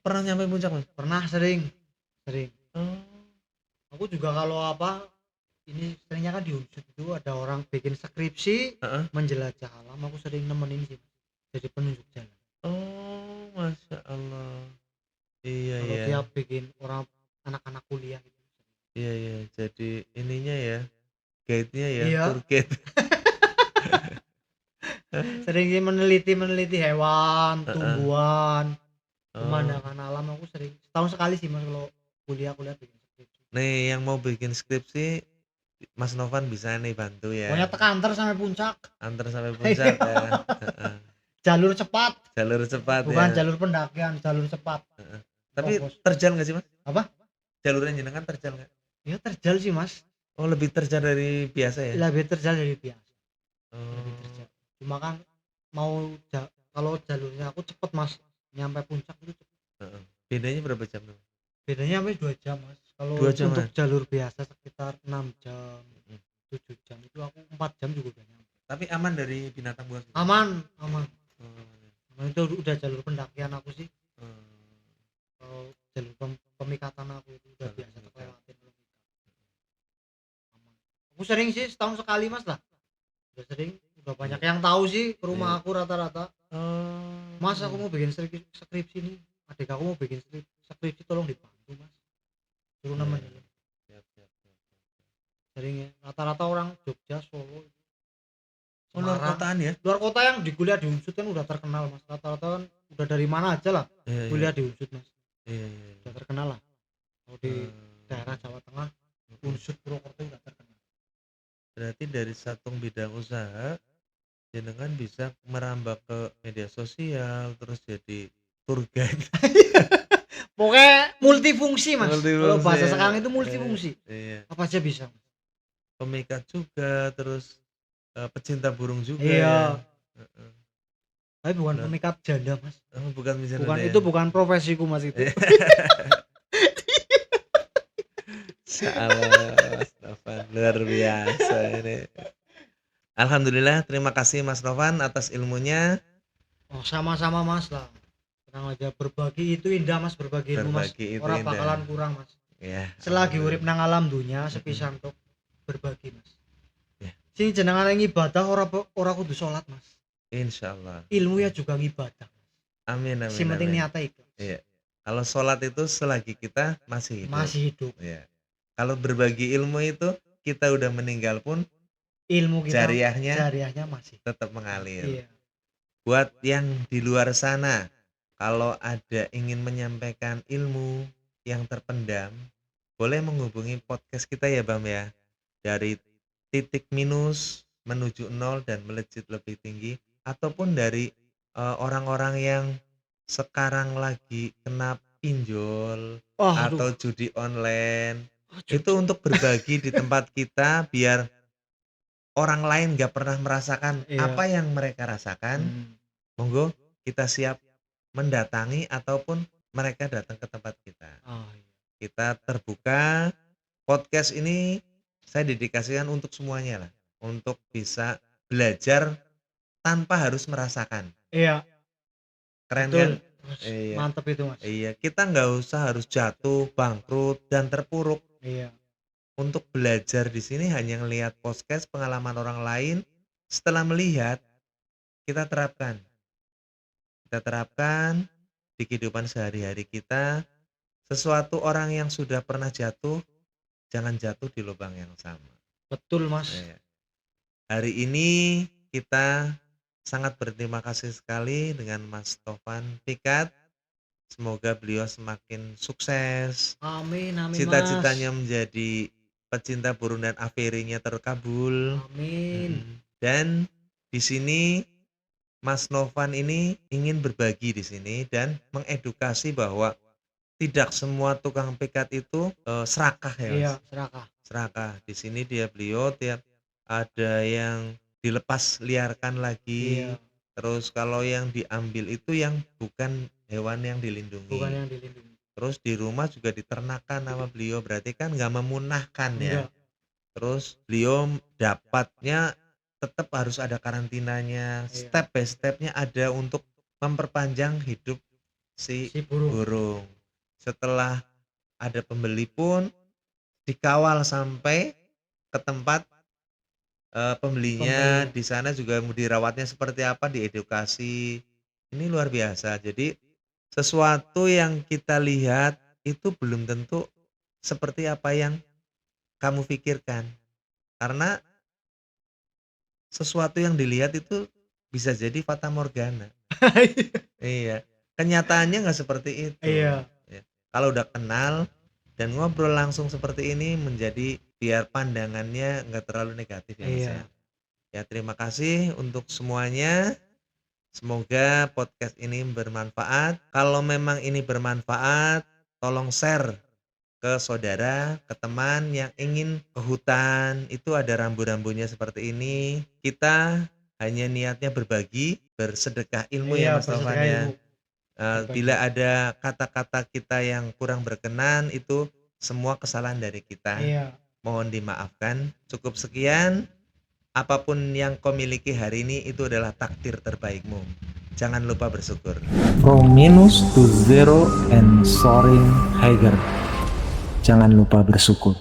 Pernah nyampe puncak Mas? Pernah sering. Oh. Aku juga kalau apa ini seringnya kan di Unsut itu ada orang bikin skripsi Heeh. menjelajah alam, aku sering nemenin sih jadi penunjuk jalan. Oh, Masya Allah. Iya Kalau iya. dia bikin orang anak-anak kuliah gitu. Iya iya. Jadi ininya ya, guide-nya ya, Iya. tour guide. Sering sih meneliti hewan, Heeh. tumbuhan, Oh. pemandangan alam aku sering setahun sekali sih Mas kalau kuliah bikin skripsi. Nih yang mau bikin skripsi Mas Novan bisa nih bantu ya. Pokoknya tekanter sampai puncak, Antar sampai puncak ya. Heeh. jalur cepat, Jalur cepat bukan ya. jalur pendakian, jalur cepat. Tapi Fokus. terjal nggak sih Mas? Apa? Jalurnya jenengan terjal nggak? Ya terjal sih Mas, Oh lebih terjal dari biasa ya? lebih terjal dari biasa. Oh. Lebih terjal. Cuma kan kalau jalurnya aku cepet Mas, nyampe puncak itu cepet. Heeh. Bedanya berapa jam tuh? Bedanya sampai 2 jam Mas. Kalau 2 jam, untuk Mas? jalur biasa sekitar 6 jam, Mm. 7 jam itu aku 4 jam juga udah nyampe. Tapi aman dari binatang buas? Aman. Oh. Itu udah jalur pendakian aku sih. Oh. Kalau jalur pemikatan aku itu udah Jalur biasa pemikat. terlewatin aman. Aku sering sih setahun sekali Mas lah. Udah sering, udah banyak yang tahu sih ke rumah Iya. aku rata-rata. Oh. Mas aku mau bikin skripsi nih. Adik aku mau bikin skripsi tolong dibantu mas, suruh nemenin. Siap. Jaringnya rata-rata orang Jogja, Solo, Oh, luar Semarang, kotaan ya? luar kota yang di kuliah di Unsud kan udah terkenal mas, rata-rata kan udah dari mana aja lah Iya, kuliah di Unsud mas, iya. udah terkenal lah. Kalau di daerah Jawa Tengah, Unsud Purwokerto udah terkenal. Berarti dari satu bidang usaha jenengan bisa merambah ke media sosial terus jadi tour guide. Pokoknya multifungsi mas, kalau Multifungsi bahasa ya. sekarang itu multifungsi, Iya. apa aja bisa. Pemikat juga, terus pecinta burung juga Iya. ya. Heeh. Tapi bukan Benar. pemikat janda mas, Oh, bukan misalnya bukan ya. itu bukan profesiku mas itu. Salah, Mas Novan, luar biasa ini. Alhamdulillah, terima kasih Mas Novan atas ilmunya. Oh sama-sama mas lah, tenang aja, berbagi itu indah mas, berbagi ilmu mas, Berbagi itu orang indah. bakalan kurang mas. Ya, Selagi alhamdulillah. urip nang alam dunia sepisan tok berbagi mas. Ya. Sing jenengan ngibadah ora kudu salat mas, Insyaallah. ilmu ya juga ngibadah. Amin. Sing penting Amin. niatnya ikhlas. Iya. Kalau sholat itu selagi kita masih hidup. Masih hidup, Iya. Kalau berbagi ilmu itu kita udah meninggal pun ilmu kita jariahnya masih. tetap mengalir. Iya. Buat yang di luar sana, kalau ada ingin menyampaikan ilmu yang terpendam, boleh menghubungi podcast kita ya Bam ya. Dari titik minus menuju nol dan melejit lebih tinggi, ataupun dari orang-orang yang sekarang lagi kena pinjol Oh, atau aduh. judi online. Oh, Itu untuk berbagi di tempat kita biar orang lain gak pernah merasakan Iya. apa yang mereka rasakan. Monggo kita siap mendatangi ataupun mereka datang ke tempat kita. Oh, iya. Kita terbuka. Podcast ini saya dedikasikan untuk semuanya lah, untuk bisa belajar tanpa harus merasakan. Iya. Keren Betul. kan? Mas, Iya. mantep itu mas. Iya, kita nggak usah harus jatuh, bangkrut dan terpuruk. Iya. Untuk belajar di sini hanya ngelihat podcast pengalaman orang lain. Setelah melihat, kita terapkan. Kita terapkan di kehidupan sehari-hari kita. Sesuatu orang yang sudah pernah jatuh, jangan jatuh di lubang yang sama. Betul mas. Iya. Hari ini kita sangat berterima kasih sekali dengan Mas Tovan Pikat. Semoga beliau semakin sukses. Amin amin Cita-citanya mas. menjadi pecinta burung dan aviarinya terkabul. Amin. Dan di sini Mas Novan ini ingin berbagi di sini dan mengedukasi bahwa tidak semua tukang pikat itu serakah ya Mas. Iya serakah. Serakah. Di sini beliau tiap ada yang dilepas liarkan lagi. Iya. Terus kalau yang diambil itu yang bukan hewan yang dilindungi. Bukan yang dilindungi. Terus di rumah juga diternakan sama beliau, berarti kan nggak memunahkan ya. Enggak. Terus beliau dapatnya tetap harus ada karantinanya, Iya. step by stepnya ada untuk memperpanjang hidup si Si burung. burung. Setelah ada pembeli pun dikawal sampai ke tempat pembelinya. Pembeli. Di sana juga dirawatnya seperti apa, diedukasi. Ini luar biasa. Jadi sesuatu yang kita lihat itu belum tentu seperti apa yang kamu pikirkan. Karena sesuatu yang dilihat itu bisa jadi fata morgana. Iya. Kenyataannya nggak seperti itu. Iya. Ya. Kalau udah kenal dan ngobrol langsung seperti ini menjadi biar pandangannya nggak terlalu negatif ya Mas Iya. ya. Ya terima kasih untuk semuanya. Semoga podcast ini bermanfaat. Kalau memang ini bermanfaat, tolong share ke saudara, ke teman yang ingin ke hutan. Itu ada rambu-rambunya seperti ini. Kita hanya niatnya berbagi, bersedekah ilmu ya Iya, Mas bersedekah Novan ya. ilmu. Bila ada kata-kata kita yang kurang berkenan, itu semua kesalahan dari kita. Iya. Mohon dimaafkan. Cukup sekian. Apapun yang kau miliki hari ini itu adalah takdir terbaikmu. Jangan lupa bersyukur. From minus to zero and soaring higher. Jangan lupa bersyukur.